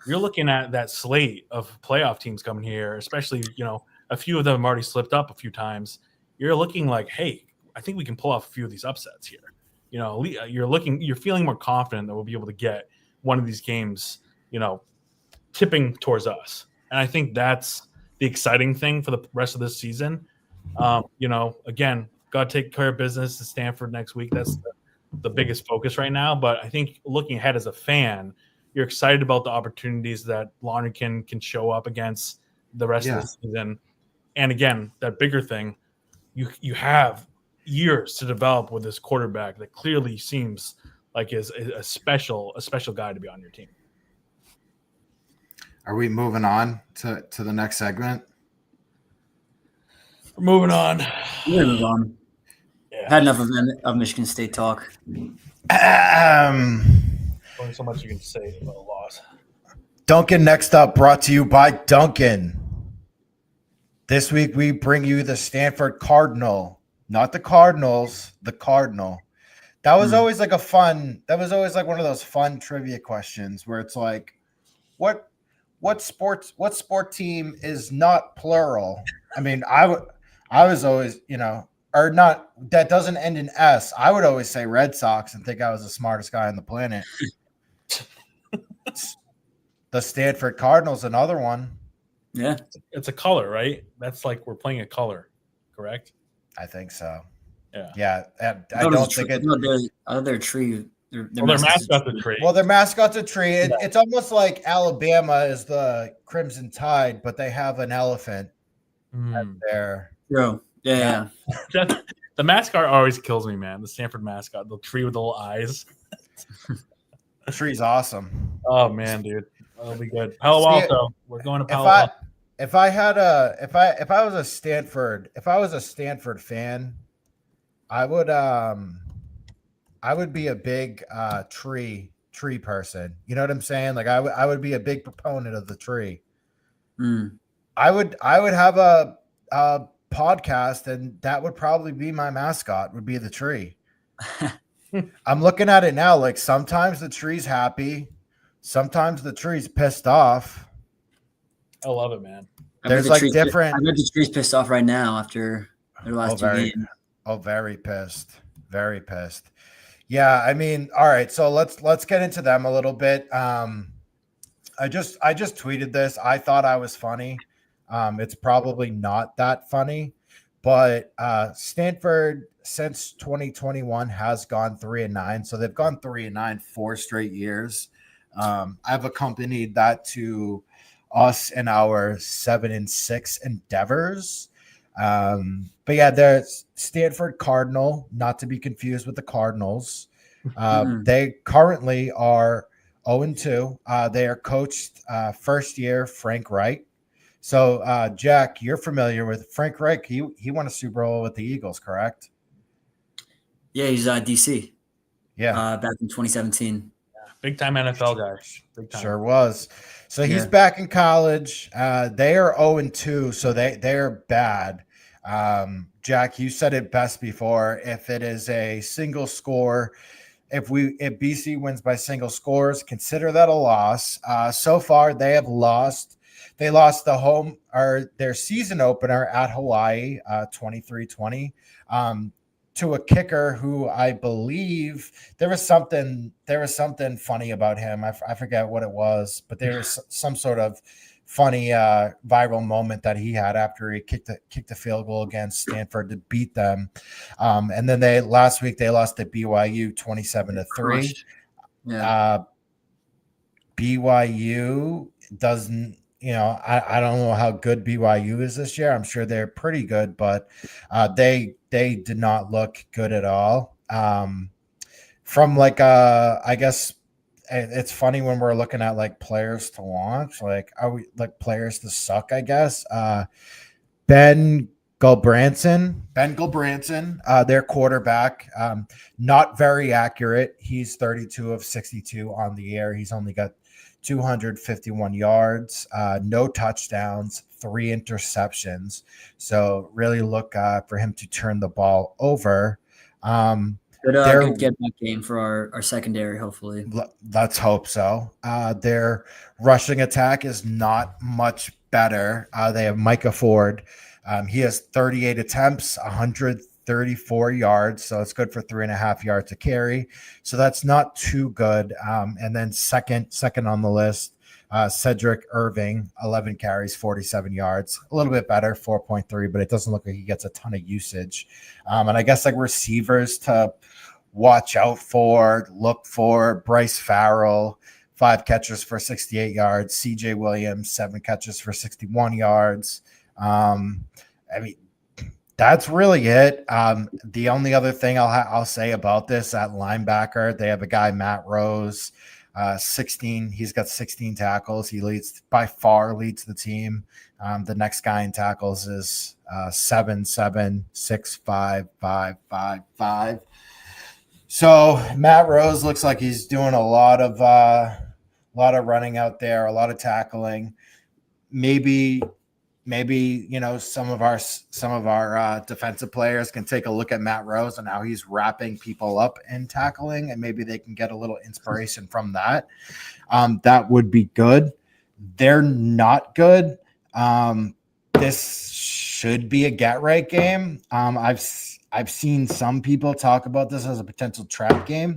you're looking at that slate of playoff teams coming here, especially, a few of them have already slipped up a few times. You're looking like, hey, I think we can pull off a few of these upsets here. You're feeling more confident that we'll be able to get one of these games, tipping towards us. And I think that's the exciting thing for the rest of this season. Again, got to take care of business at Stanford next week. That's the biggest focus right now. But I think looking ahead as a fan, you're excited about the opportunities that Lonergan can show up against the rest of the season. And again, that bigger thing, you have years to develop with this quarterback that clearly seems like is a special guy to be on your team. Are we moving on to the next segment? We're moving on. We're gonna move on. Yeah. Had enough of Michigan State talk. Only so much you can say about a loss. Duncan next up, brought to you by Duncan. This week we bring you the Stanford Cardinal, not the Cardinals, the Cardinal. That was always like one of those fun trivia questions where it's like, what sport team is not plural? I mean, I was always, or not, that doesn't end in S. I would always say Red Sox and think I was the smartest guy on the planet. The Stanford Cardinals, another one. Yeah. It's a color, right? That's like we're playing a color, correct? I think so. Yeah. Yeah. I don't think it. Their tree. Their mascot's a tree. Well, their mascot's a tree. It's almost like Alabama is the Crimson Tide, but they have an elephant there. Bro. Yeah. The mascot always kills me, man. The Stanford mascot, the tree with the little eyes. The tree's awesome. Oh man, dude, that'll be good. Palo Alto. We're going to Palo Alto. If I was a Stanford fan, I would be a big tree person. You know what I'm saying? Like I would be a big proponent of the tree. I would have a podcast, and that would probably be my mascot, would be the tree. I'm looking at it now. Like sometimes the tree's happy, sometimes the tree's pissed off. I love it, man. There's like different. I bet the tree's pissed off right now after their last two games. Oh, very pissed. Very pissed. Yeah, I mean, all right. So let's get into them a little bit. I just tweeted this. I thought I was funny. It's probably not that funny, but Stanford since 2021 has gone 3-9. So they've gone 3-9 4 straight years. I've accompanied that to us in our 7-6 endeavors. But yeah, there's Stanford Cardinal, not to be confused with the Cardinals. They currently are 0-2. They are coached first year Frank Reich. So, Jack, you're familiar with Frank Reich. He won a Super Bowl with the Eagles, correct? Yeah, he's DC. Yeah, Back in 2017. Big time NFL guy. Big time. sure was. So he's Yeah. back in college. They are 0-2, so they're bad. Jack, you said it best before. If it is a single score, if BC wins by single scores, consider that a loss. So far, they have lost. They lost the home or their season opener at Hawaii, 23-20, to a kicker who I believe there was something funny about him. I forget what it was, but there was some sort of funny viral moment that he had after he kicked the field goal against Stanford to beat them. And then last week they lost to BYU 27-3. Yeah. BYU doesn't, I don't know how good BYU is this year. I'm sure they're pretty good, but they did not look good at all. From I guess it's funny when we're looking at like players to launch, like are we like players to suck, I guess. Ben Gulbranson, their quarterback, not very accurate. He's 32 of 62 on the air. He's only got 251 yards, no touchdowns, 3 interceptions. So really look for him to turn the ball over. Good get back game for our secondary, hopefully. Let's hope so. Their rushing attack is not much better. They have Micah Ford. He has 38 attempts, 134 yards, so it's good for 3.5 yards a carry. So that's not too good. And then second on the list, Cedric Irving, 11 carries, 47 yards, a little bit better, 4.3, but it doesn't look like he gets a ton of usage. And I guess like receivers to watch out for, look for: Bryce Farrell, 5 catches for 68 yards, CJ Williams, 7 catches for 61 yards. I mean, that's really it. The only other thing I'll say about this at linebacker, they have a guy, Matt Rose, 16. He's got 16 tackles. He by far leads the team. The next guy in tackles is 7'7", 6'5", 5'5". So Matt Rose looks like he's doing a lot of running out there, a lot of tackling. Maybe some of our defensive players can take a look at Matt Rose and how he's wrapping people up in tackling, and maybe they can get a little inspiration from that. That would be good. They're not good. This should be a get right game. I've seen some people talk about this as a potential trap game.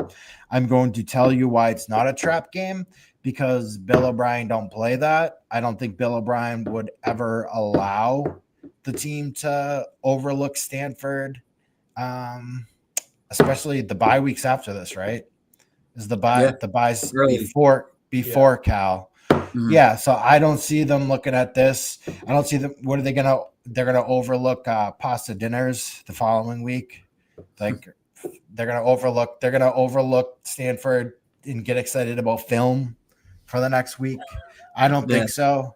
I'm going to tell you why it's not a trap game. Because Bill O'Brien don't play that. I don't think Bill O'Brien would ever allow the team to overlook Stanford, especially the bye weeks after this, right? Is the buys before Cal. Mm-hmm. Yeah, so I don't see them looking at this. I don't see them. What are they gonna? They're gonna overlook pasta dinners the following week. Like they're gonna overlook Stanford and get excited about film for the next week. I don't think so.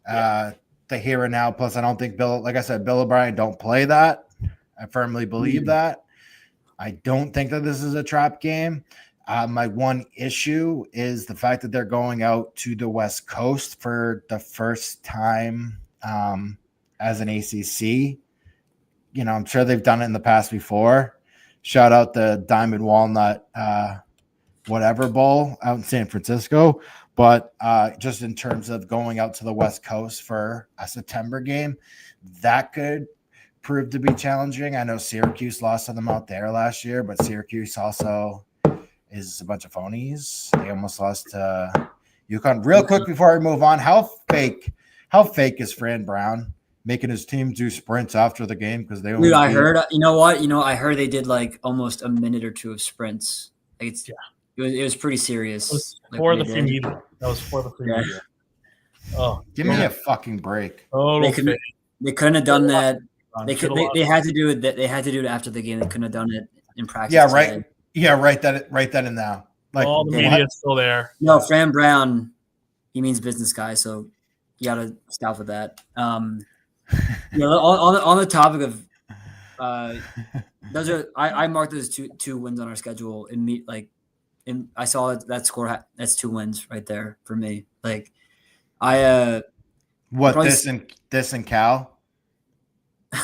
The here and now. Plus, I don't think Bill O'Brien don't play that. I firmly believe that. I don't think that this is a trap game. My one issue is the fact that they're going out to the West Coast for the first time as an ACC. I'm sure they've done it in the past before. Shout out the Diamond Walnut whatever bowl out in San Francisco. But just in terms of going out to the West Coast for a September game, that could prove to be challenging. I know Syracuse lost to them out there last year, but Syracuse also is a bunch of phonies. They almost lost to UConn. Real quick before I move on, how fake How fake is Fran Brown making his team do sprints after the game because they only Dude, I beat- heard. You know what? I heard they did like almost a minute or two of sprints. Like Yeah. it was pretty serious. It was like, for what the they free did. media. That was for the free Yeah. media. Oh, Give me a fucking break. total They couldn't. fake. They couldn't have done that. They Should've could. lost. They had to do it. They had to do it after the game. They couldn't have done it in practice. Yeah, today. right. Yeah, right. That and now. Like All the what? media is still there. No, Fran Brown, he means business guy, so you got to stop with that. On the topic of, those are I marked those two wins on our schedule and meet and I saw that score. That's 2 wins right there for me. Like I what probably- this and Cal?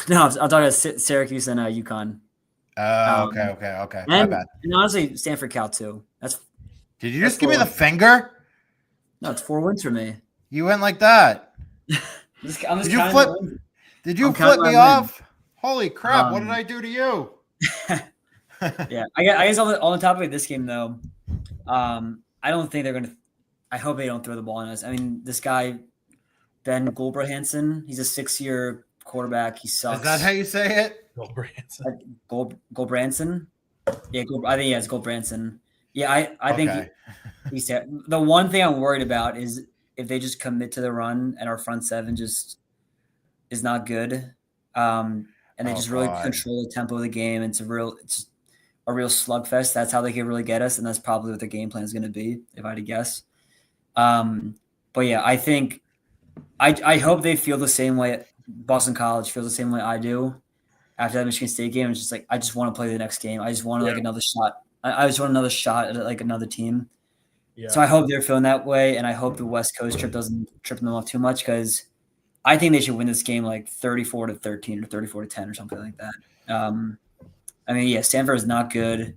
no, I'm talking about Syracuse and UConn. Okay. My And, bad. and honestly, Stanford Cal too. Did you that's just give me the cool. finger? No, it's 4 wins for me. You went like that. I'm just Did you counting flip? the wins. Did you I'm flip counting me my win. off? Holy crap! What did Um, I do to you? Yeah, I guess on the topic of this game though, I don't think they're gonna. I hope they don't throw the ball on us. I mean, this guy Ben Goldbrahansen, he's a 6-year quarterback. He sucks. Is that how you say it? Bill Branson. Goldbranson? Yeah, I think it's Goldbranson. Yeah, I think Okay. he's the one thing I'm worried about is if they just commit to the run and our front seven just is not good, and they just really God. control the tempo of the game. It's a real slugfest. That's how they can really get us, and that's probably what the game plan is going to be, if I had to guess. But yeah, I think I hope they feel the same way. Boston College feels the same way I do after that Michigan State game. It's just like I just want to play the next game. I just want another shot. I just want another shot at like another team. Yeah. So I hope they're feeling that way, and I hope the West Coast trip doesn't trip them off too much because I think they should win this game like 34-13 or 34-10 or something like that. I mean, yeah, Stanford is not good.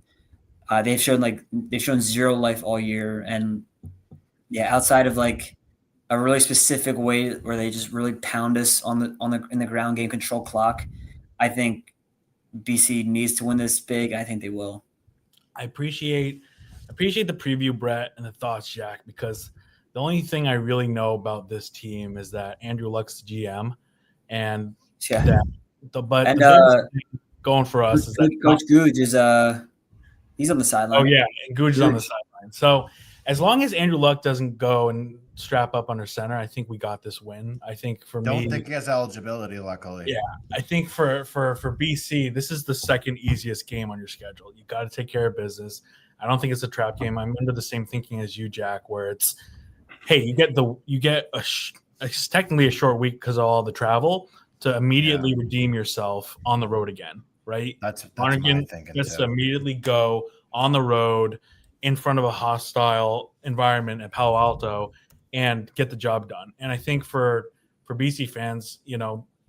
They've shown zero life all year, and yeah, outside of like a really specific way where they just really pound us in the ground game, control clock. I think BC needs to win this big. I think they will. I appreciate the preview, Brett, and the thoughts, Jack, because the only thing I really know about this team is that Andrew Luck's the GM, and Yeah. the And biggest thing going for us is that Coach Googe is he's on the sideline. Oh yeah, and Googe is on the sideline. So as long as Andrew Luck doesn't go and strap up under center, I think we got this win. I think for Don't me, think he has eligibility. Luckily, Yeah. I think for BC, this is the second easiest game on your schedule. You got to take care of business. I don't think it's a trap game. I'm under the same thinking as you, Jack, where it's, hey, you get it's technically a short week because of all the travel to immediately redeem yourself on the road again, right? That's Larnagin my thinking gets too. to immediately go on the road in front of a hostile environment at Palo Alto and get the job done. And I think for BC fans,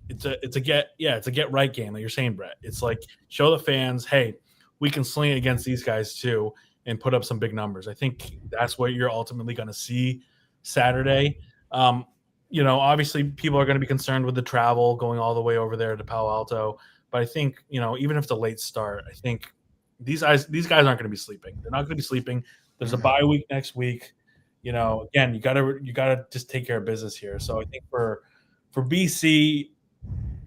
it's a get right game, like you're saying, Brett. It's like show the fans, hey, we can sling it against these guys too and put up some big numbers. I think that's what you're ultimately going to see Saturday. Obviously people are going to be concerned with the travel going all the way over there to Palo Alto, but I think, even if it's a late start, I think these guys aren't going to be sleeping. They're not going to be sleeping. There's a bye week next week. Again, you gotta just take care of business here. So I think for BC,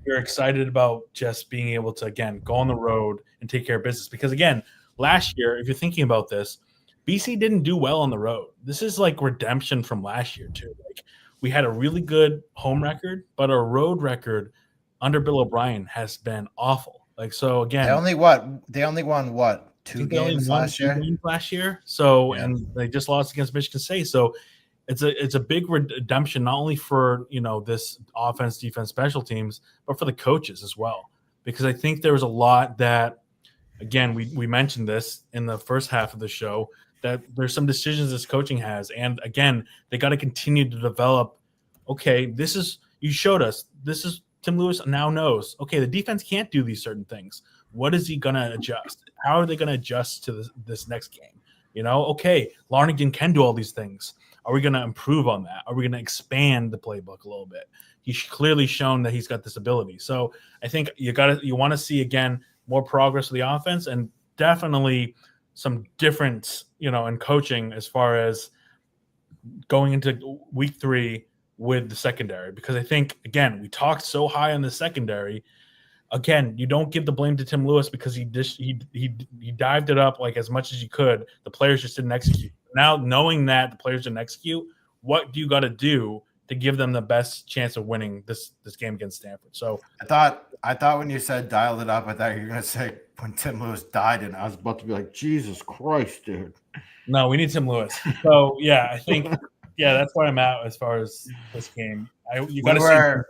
you're excited about just being able to, again, go on the road and take care of business. Because, again, last year, if you're thinking about this, BC didn't do well on the road. This is like redemption from last year, too. Like, we had a really good home record, but our road record under Bill O'Brien has been awful. Like, so, again. They only won what? 2 games last year? So, yeah. And they just lost against Michigan State. So, it's a big redemption, not only for, this offense, defense, special teams, but for the coaches as well. Because I think there was a lot that, again, we mentioned this in the first half of the show, that there's some decisions this coaching has. And again, they got to continue to develop. Okay, you showed us, this is Tim Lewis now knows, okay, the defense can't do these certain things. What is he going to adjust? How are they going to adjust to this next game? Okay, Larnagin can do all these things. Are we going to improve on that? Are we going to expand the playbook a little bit? He's clearly shown that he's got this ability. So I think you want to see, again, more progress with the offense and definitely some difference, in coaching as far as going into week 3, with the secondary, because I think, again, we talked so high on the secondary. Again, you don't give the blame to Tim Lewis because he dived it up like as much as you could. The players just didn't execute. Now, knowing that the players didn't execute, what do you got to do to give them the best chance of winning this game against Stanford? So I thought when you said dialed it up, I thought you were gonna say when Tim Lewis died, and I was about to be like, Jesus Christ, dude. no, we need Tim Lewis. So yeah, I think that's where I'm at as far as this game. You got to see.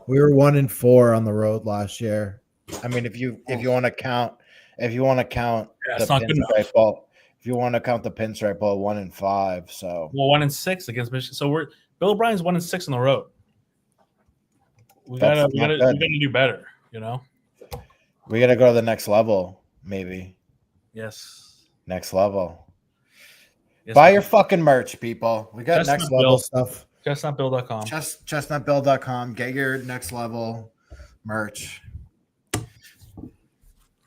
We were 1-4 on the road last year. I mean, if you want to count the pinstripe ball, if you want to count the pinstripe ball, 1-5. So 1-6 against Michigan. So Bill O'Brien's 1-6 on the road. We gotta do better. You know, we gotta go to the next level, maybe. Yes. Next level. Yes, Buy your fucking merch, people. We got next level stuff. Chestnutbill.com. Chestnutbill.com. Get your next level merch.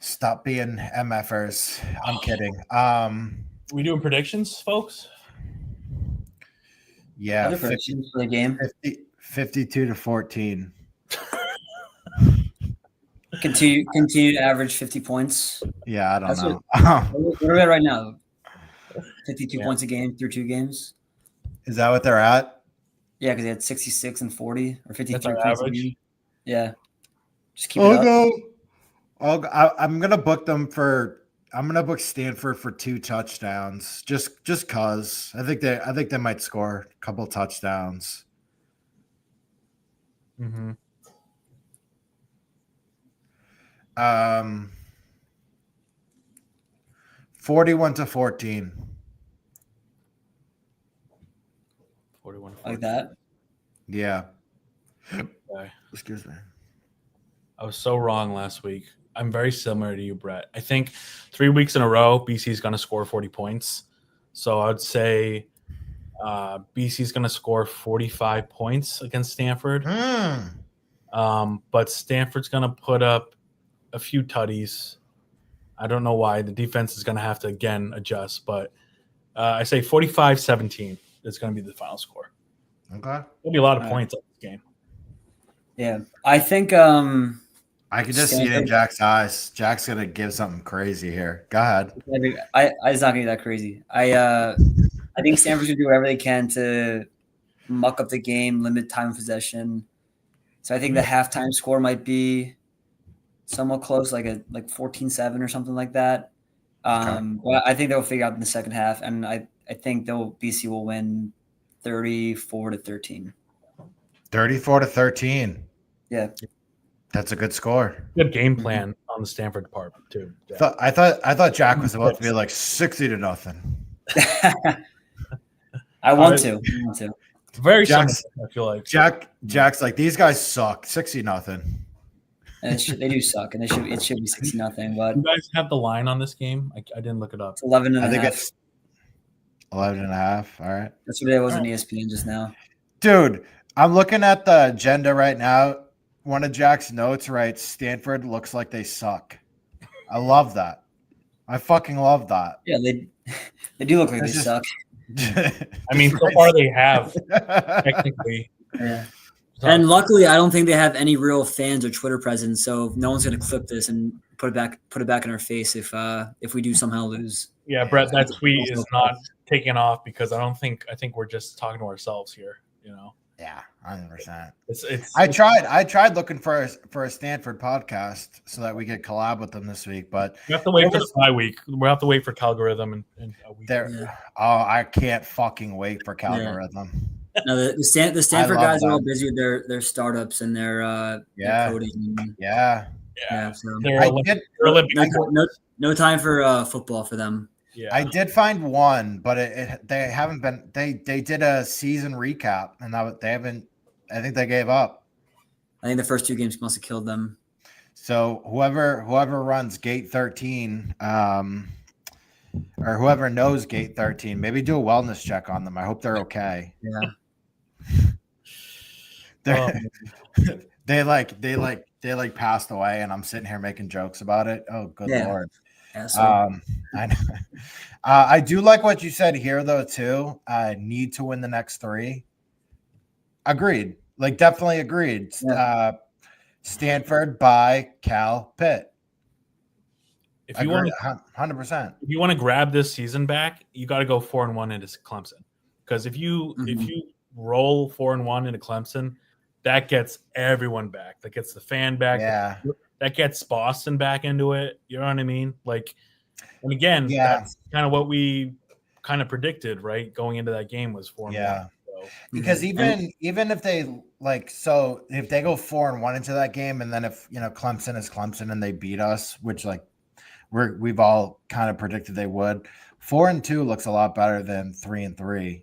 Stop being MFers. I'm kidding. We doing predictions, folks? Yeah. Other predictions for the game. 52-14. Continue to average 50 points. Yeah, I don't know. What are we at right now? 52 points a game through 2 games. Is that what they're at? Yeah, because they had 66 and 40 or 53 That's our points average. A game. Yeah, just keep it up. I'm gonna book them for. I'm gonna book Stanford for 2 touchdowns. Just cause I think they might score a couple touchdowns. Mm-hmm. 41-14. 41. Like that. Yeah. Okay. Excuse me. I was so wrong last week. I'm very similar to you, Brett. I think 3 weeks in a row, BC is going to score 40 points. So I would say BC is going to score 45 points against Stanford. But Stanford's going to put up a few tutties. I don't know why. The defense is going to have to, again, adjust. But I say 45-17 is going to be the final score. Okay. There'll be a lot of points in this game. Yeah, I think I can just see it in Jack's eyes. Jack's gonna give something crazy here. Go ahead. It's not gonna be that crazy. I think Stanford's gonna do whatever they can to muck up the game, limit time of possession. So I think the halftime score might be somewhat close, like 14-7 or something like that. But I think they'll figure out in the second half, and I think BC will win 34-13. 34-13. Yeah. That's a good score. Good game plan on the Stanford part too. Yeah. I thought Jack was about to be like 60-0. I want to. It's very Jack's, similar, I feel like. Jack's like, these guys suck. 60-0. They do suck, and it should be 60-0. But you guys have the line on this game? I didn't look it up. It's 11 and I a think half. it's 11.5. All right. That's what it was on ESPN just now. Dude, I'm looking at the agenda right now. One of Jack's notes writes, Stanford looks like they suck. I love that. I fucking love that. Yeah, they do look like they suck. I mean, so far they have, technically. Yeah. And luckily, I don't think they have any real fans or Twitter presence, so no one's going to clip this and put it back in our face if we do somehow lose. Yeah, Brett, that tweet is not taken off because I think we're just talking to ourselves here, you know. Yeah, 100%. I tried looking for a Stanford podcast so that we could collab with them this week, but we have to wait for the bye week. We'll have to wait for Calgorithm and a week. Oh, I can't fucking wait for Calgorithm. Yeah. No, the Stanford guys are all busy with their startups and their coding. Yeah. So no time for football for them. Yeah. I did find one, but they haven't been. They did a season recap, and they haven't. I think they gave up. I think the first 2 games must have killed them. So whoever runs Gate 13, or whoever knows Gate 13, maybe do a wellness check on them. I hope they're okay. Yeah. They passed away, and I'm sitting here making jokes about it. Oh, good Lord. Yeah, so. I know. I do like what you said here, though, too. Need to win the next 3. Agreed. Like definitely agreed. Yeah. Stanford by Cal Pitt. If you want to 100%. If you want to grab this season back, you got to go 4-1 into Clemson. Because if you roll 4-1 into Clemson, that gets everyone back. That gets the fan back. Yeah. That gets Boston back into it. You know what I mean? Like, and again, Yeah. that's kind of what we kind of predicted, right? Going into that game was 4-1. Yeah. So. Because even if they if they go 4-1 into that game, and then if Clemson is Clemson and they beat us, which like we've all kind of predicted they would, 4-2 looks a lot better than 3-3.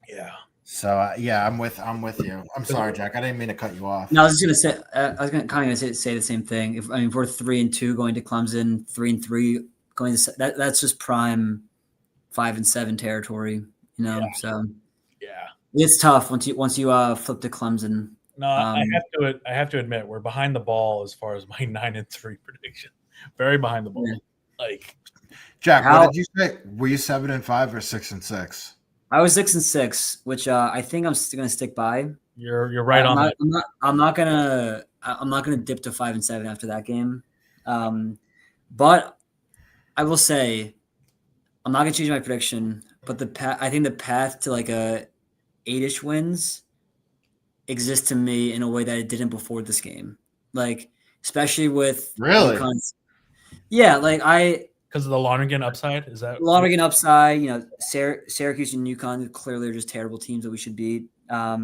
Yeah. So I'm with you. I'm sorry, Jack. I didn't mean to cut you off. No, I was just gonna say. I was gonna say the same thing. If we're 3-2 going to Clemson, 3-3 going to that's just prime 5-7 territory. So yeah, it's tough once you flip to Clemson. No, I have to admit we're behind the ball as far as my 9-3 prediction. Very behind the ball. Yeah. Like Jack, what did you say? Were you 7-5 or 6-6? I was 6-6, which I think I'm still gonna stick by. You're right on that. I'm not gonna dip to 5-7 after that game, but I will say I'm not gonna change my prediction. But I think the path to like a 8-ish wins exists to me in a way that it didn't before this game. Like especially with really, like because of the Lonergan upside, is that Lonergan upside? Syracuse and UConn clearly are just terrible teams that we should beat. I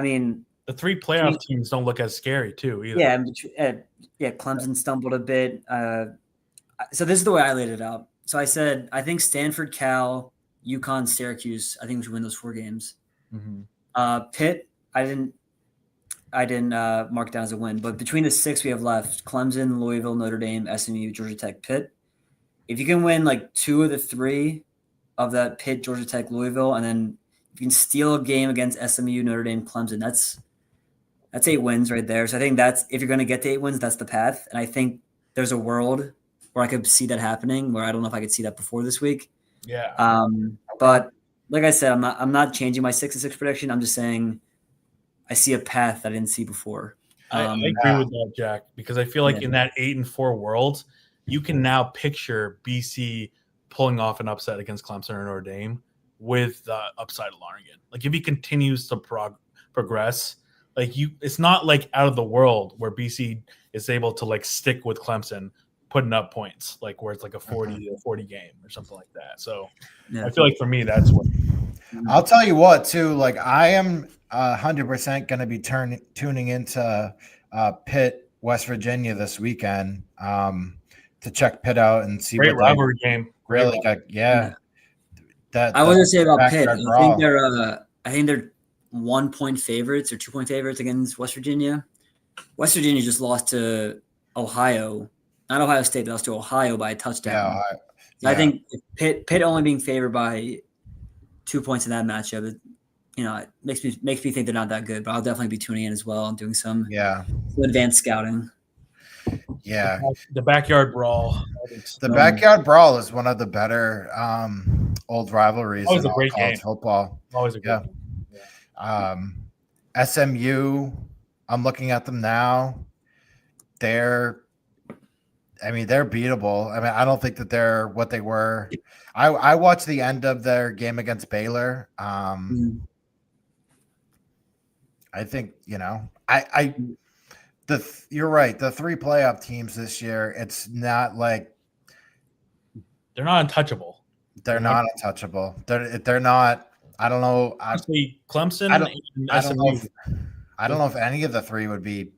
mean, the 3 playoff teams don't look as scary too either. Yeah. Clemson stumbled a bit. So this is the way I laid it out. So I said I think Stanford, Cal, UConn, Syracuse. I think we should win those 4 games. Mm-hmm. Pitt, I didn't mark down as a win, but between the 6 we have left: Clemson, Louisville, Notre Dame, SMU, Georgia Tech, Pitt. If you can win like 2 of the 3 of that Pitt, Georgia Tech, Louisville, and then you can steal a game against SMU, Notre Dame, Clemson, that's 8 wins right there. So I think that's, if you're going to get to 8 wins, that's the path. And I think there's a world where I could see that happening, where I don't know if I could see that before this week. Yeah. But like I said, I'm not changing my 6-6 prediction. I'm just saying I see a path that I didn't see before. I agree with that, Jack, because I feel like in that 8-4 world, you can now picture BC pulling off an upset against Clemson or Notre Dame with the upside of Lonergan. Like if he continues to progress, like it's not like out of the world where BC is able to like stick with Clemson, putting up points, like where it's like a 40 game or something like that. So I feel like for me, that's what. I'll tell you what, too. Like I am 100% going to be tuning into Pitt, West Virginia this weekend to check Pitt out and see Great rivalry game. Really, that I was gonna say about Pitt. I think they're 1-point favorites or 2-point favorites against West Virginia. West Virginia just lost to Ohio, not Ohio State. They lost to Ohio by a touchdown. I think Pitt only being favored by 2 points in that matchup, it makes me think they're not that good. But I'll definitely be tuning in as well and doing some advanced scouting. Yeah, the backyard brawl. The backyard brawl is one of the better old rivalries in college football. Always a great game. Yeah. SMU, I'm looking at them now. They're beatable. I mean, I don't think that they're what they were. I watched the end of their game against Baylor. I think, you're right. The 3 playoff teams this year, it's not like they're not untouchable. They're not untouchable. They're not. I don't know. Honestly, Clemson and SMU. I don't know if any of the 3 would be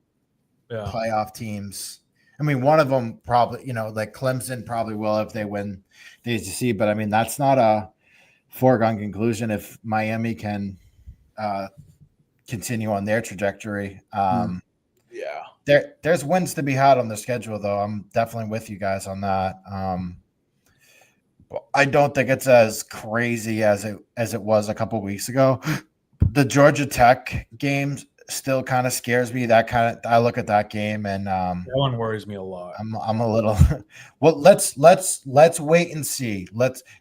playoff teams. I mean, one of them probably, like Clemson probably will if they win the ACC. But I mean, that's not a foregone conclusion if Miami can continue on their trajectory. There's wins to be had on the schedule, though. I'm definitely with you guys on that. I don't think it's as crazy as it was a couple weeks ago. The Georgia Tech game still kind of scares me. I look at that game and that one worries me a lot. I'm a little. Well, let's wait and see.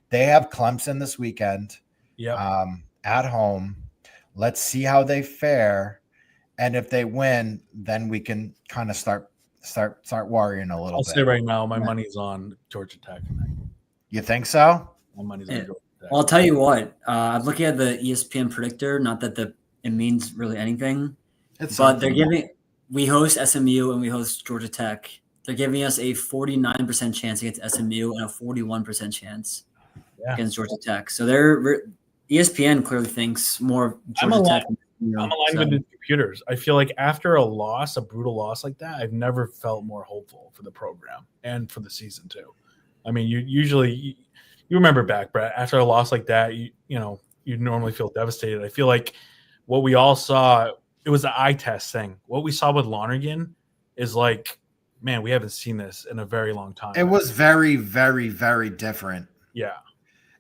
They have Clemson this weekend. Yeah. At home. Let's see how they fare. And if they win, then we can kind of start worrying a little I'll bit. say right now, my money's on Georgia Tech. You think so? My money's on Yeah. Georgia Tech. Well, I'll tell you what. I'm looking at the ESPN predictor. Not that it means really anything, but they're giving. We host SMU and we host Georgia Tech. They're giving us a 49% chance against SMU and a 41% chance against Georgia Tech. So ESPN clearly thinks more of Georgia Tech. I'm aligned with the computers. I feel like after a brutal loss like that, I've never felt more hopeful for the program and for the season too. I mean, you remember back, Brett, after a loss like that, you normally feel devastated. I feel like what we all saw, it was the eye test thing. What we saw with Lonergan is like, man, we haven't seen this in a very long time. It was very, very, very different. Yeah.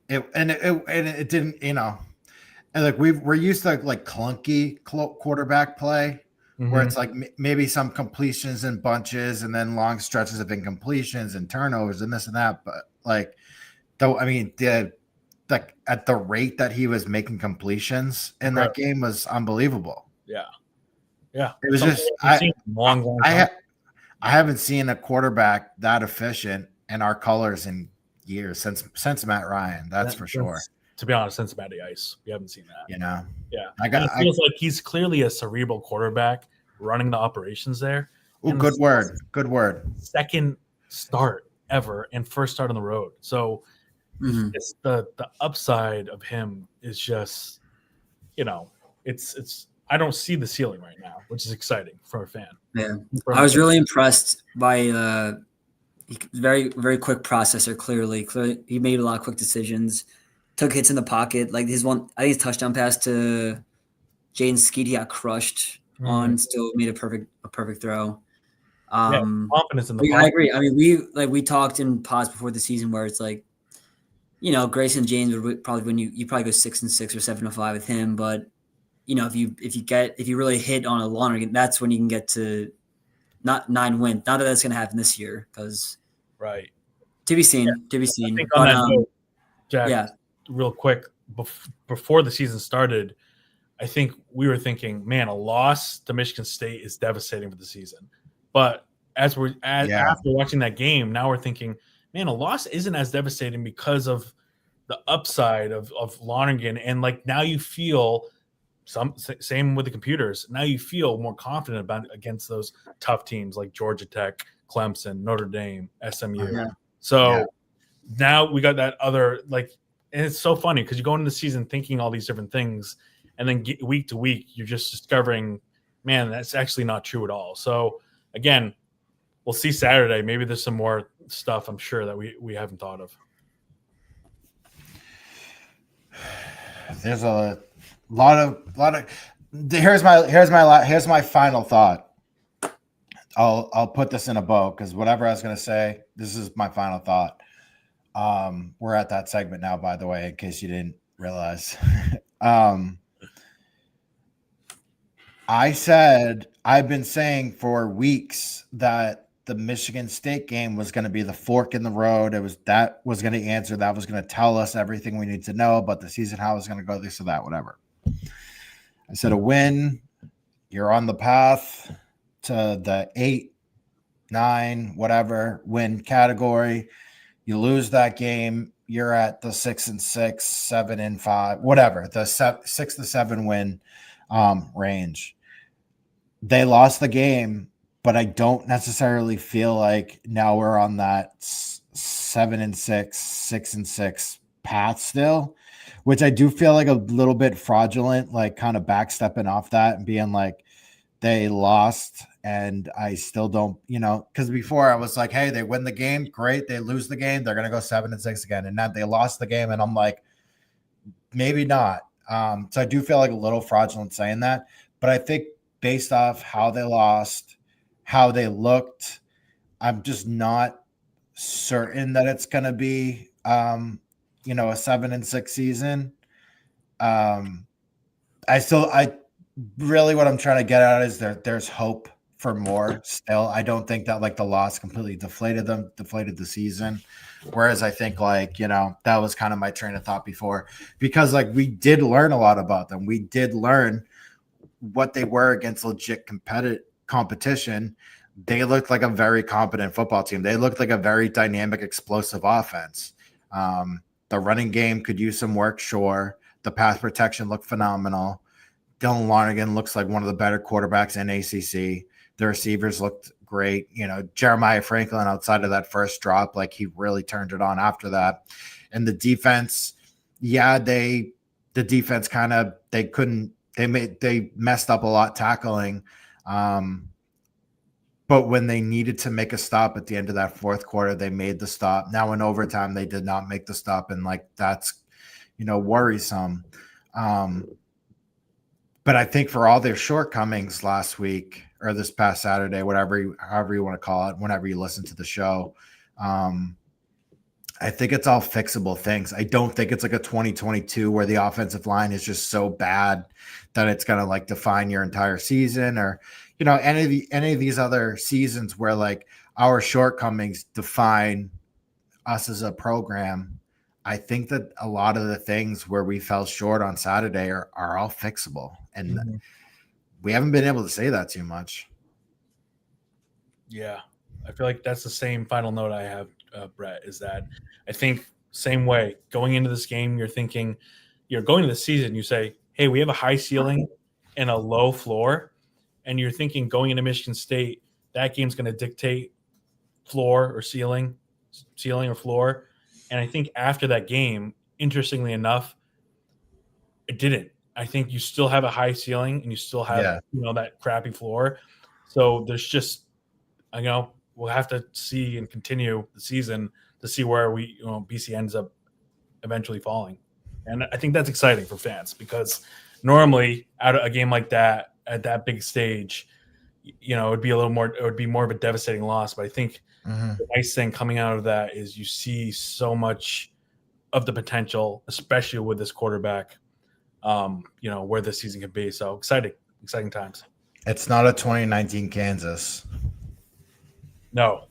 It didn't, and like we're used to like clunky quarterback play where it's like maybe some completions and bunches and then long stretches of incompletions and turnovers and this and that. But like, though, I mean, at the rate that he was making completions in that game was unbelievable. Yeah. Yeah. It was just, I haven't seen a quarterback that efficient in our colors in years since Matt Ryan. That's for sure. To be honest, since Matty Ice, we haven't seen that. Yeah. It feels like he's clearly a cerebral quarterback running the operations there. Oh, good word. Second start ever and first start on the road. So it's the upside of him is just, it's I don't see the ceiling right now, which is exciting for a fan. Yeah, I was really impressed by very, very quick processor. Clearly, he made a lot of quick decisions. Took hits in the pocket. Like his touchdown pass to Jaden Skeet, he got crushed on, still made a perfect throw. Confidence in the I agree. I mean, we talked in pods before the season where it's like, Grayson James would probably win you probably go 6-6 or 7-5 with him, but if you really hit on a Lonergan, that's when you can get to not 9 wins. Not that that's going to happen this year, because to be seen. I think on that note, Jack, real quick, before the season started, I think we were thinking, man, a loss to Michigan State is devastating for the season. But after watching that game, now we're thinking, man, a loss isn't as devastating because of the upside of Lonergan. And like now you feel same with the computers. Now you feel more confident about against those tough teams like Georgia Tech, Clemson, Notre Dame, SMU. Now we got that other and it's so funny because you go into the season thinking all these different things, and then week to week you're just discovering, man, that's actually not true at all. So again, we'll see Saturday. Maybe there's some more stuff I'm sure that we haven't thought of. There's a lot of here's my final thought. I'll put this in a bow because whatever I was gonna say, this is my final thought. We're at that segment now, by the way, in case you didn't realize. I've been saying for weeks that the Michigan State game was going to be the fork in the road. That was going to answer. That was going to tell us everything we need to know about the season, how it's going to go, this or that, whatever. I said a win, you're on the path to the 8, 9, whatever win category. You lose that game, you're at the 6-6, 7-5, whatever, the 6-7 win range. They lost the game, but I don't necessarily feel like now we're on that 7-6, 6-6 path still, which I do feel like a little bit fraudulent, like kind of backstepping off that and being like, they lost and I still don't, because before I was like, hey, they win the game, great. They lose the game, they're going to go 7-6 again. And now they lost the game and I'm like, maybe not. So I do feel like a little fraudulent saying that, but I think based off how they lost, how they looked, I'm just not certain that it's going to be, a 7-6 season. I really, what I'm trying to get at is there's hope for more still. I don't think that like the loss completely deflated the season. Whereas I think like, that was kind of my train of thought before, because like we did learn a lot about them. We did learn what they were against legit competition. They looked like a very competent football team. They looked like a very dynamic, explosive offense. The running game could use some work, sure. The pass protection looked phenomenal. Dylan Lonergan looks like one of the better quarterbacks in ACC. The receivers looked great. Jeremiah Franklin, outside of that first drop, like he really turned it on after that. And the defense, the defense kind of, they messed up a lot tackling. But when they needed to make a stop at the end of that fourth quarter, they made the stop. Now in overtime, they did not make the stop. And like, that's, worrisome. But I think for all their shortcomings last week or this past Saturday, however you want to call it, whenever you listen to the show, I think it's all fixable things. I don't think it's like a 2022 where the offensive line is just so bad that it's going to like define your entire season, or, any of these other seasons where like our shortcomings define us as a program. I think that a lot of the things where we fell short on Saturday are all fixable. And we haven't been able to say that too much. Yeah. I feel like that's the same final note I have, Brett, is that I think same way going into this game, you're thinking, you're going to the season, you say, hey, we have a high ceiling and a low floor. And you're thinking going into Michigan State, that game's going to dictate floor or ceiling or floor. And I think after that game, interestingly enough, it didn't. I think you still have a high ceiling and you still have, that crappy floor. So there's just, we'll have to see and continue the season to see where BC ends up eventually falling. And I think that's exciting for fans, because normally out of a game like that at that big stage, it would be more of a devastating loss. But I think the nice thing coming out of that is you see so much of the potential, especially with this quarterback, where this season could be. So exciting times. It's not a 2019 Kansas. No.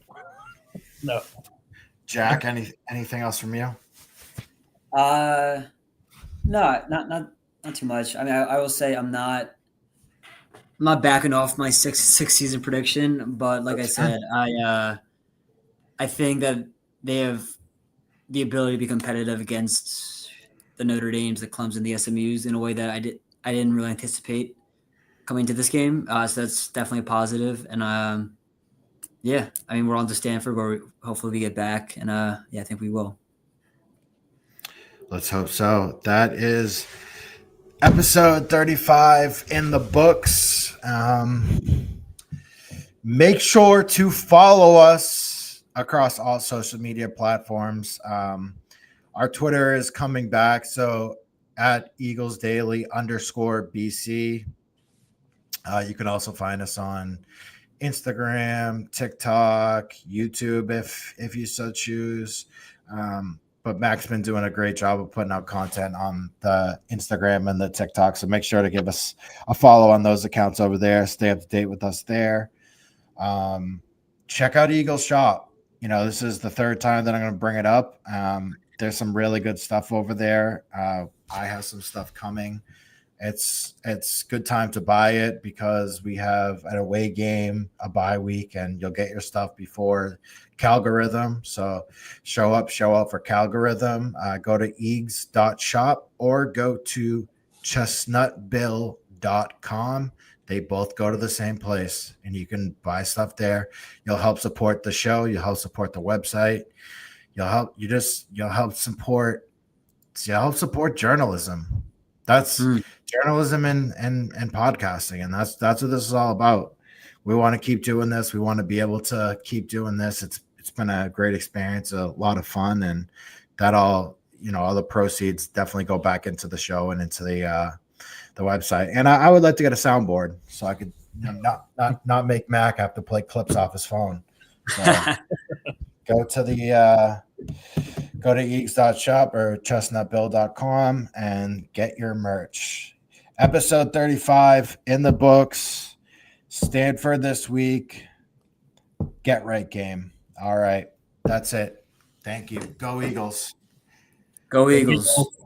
Jack, anything else from you? No, not too much. I mean, I will say I'm not backing off my six season prediction, but like I said, I think that they have the ability to be competitive against the Notre Dames, the Clemson, the SMUs in a way that I didn't really anticipate coming to this game. So that's definitely a positive. And I mean, we're on to Stanford, where hopefully we get back, and I think we will. Let's hope so. That is episode 35 in the books. Make sure to follow us across all social media platforms. Our Twitter is coming back, so at Eagles Daily _BC. You can also find us on Instagram, TikTok, YouTube, if you so choose. But Mac's been doing a great job of putting out content on the Instagram and the TikTok, so make sure to give us a follow on those accounts over there. Stay up to date with us there. Check out Eagles Shop. This is the third time that I'm going to bring it up. There's some really good stuff over there. I have some stuff coming. It's good time to buy it because we have an away game, a bye week, and you'll get your stuff before Calgorithm. So show up for Calgorithm. Go to eags.shop or go to chestnutbill.com. They both go to the same place, and you can buy stuff there. You'll help support the show. You'll help support the website. You'll help support journalism. That's journalism and podcasting, and that's what this is all about. We want to keep doing this. We want to be able to keep doing this. It's been a great experience, a lot of fun, and that all the proceeds definitely go back into the show and into the website. And I would like to get a soundboard so I could not make Mac have to play clips off his phone. So go to eags.shop or chestnutbill.com and get your merch. Episode 35 in the books. Stanford this week. Get right game. All right. That's it. Thank you. Go Eagles. Go Eagles.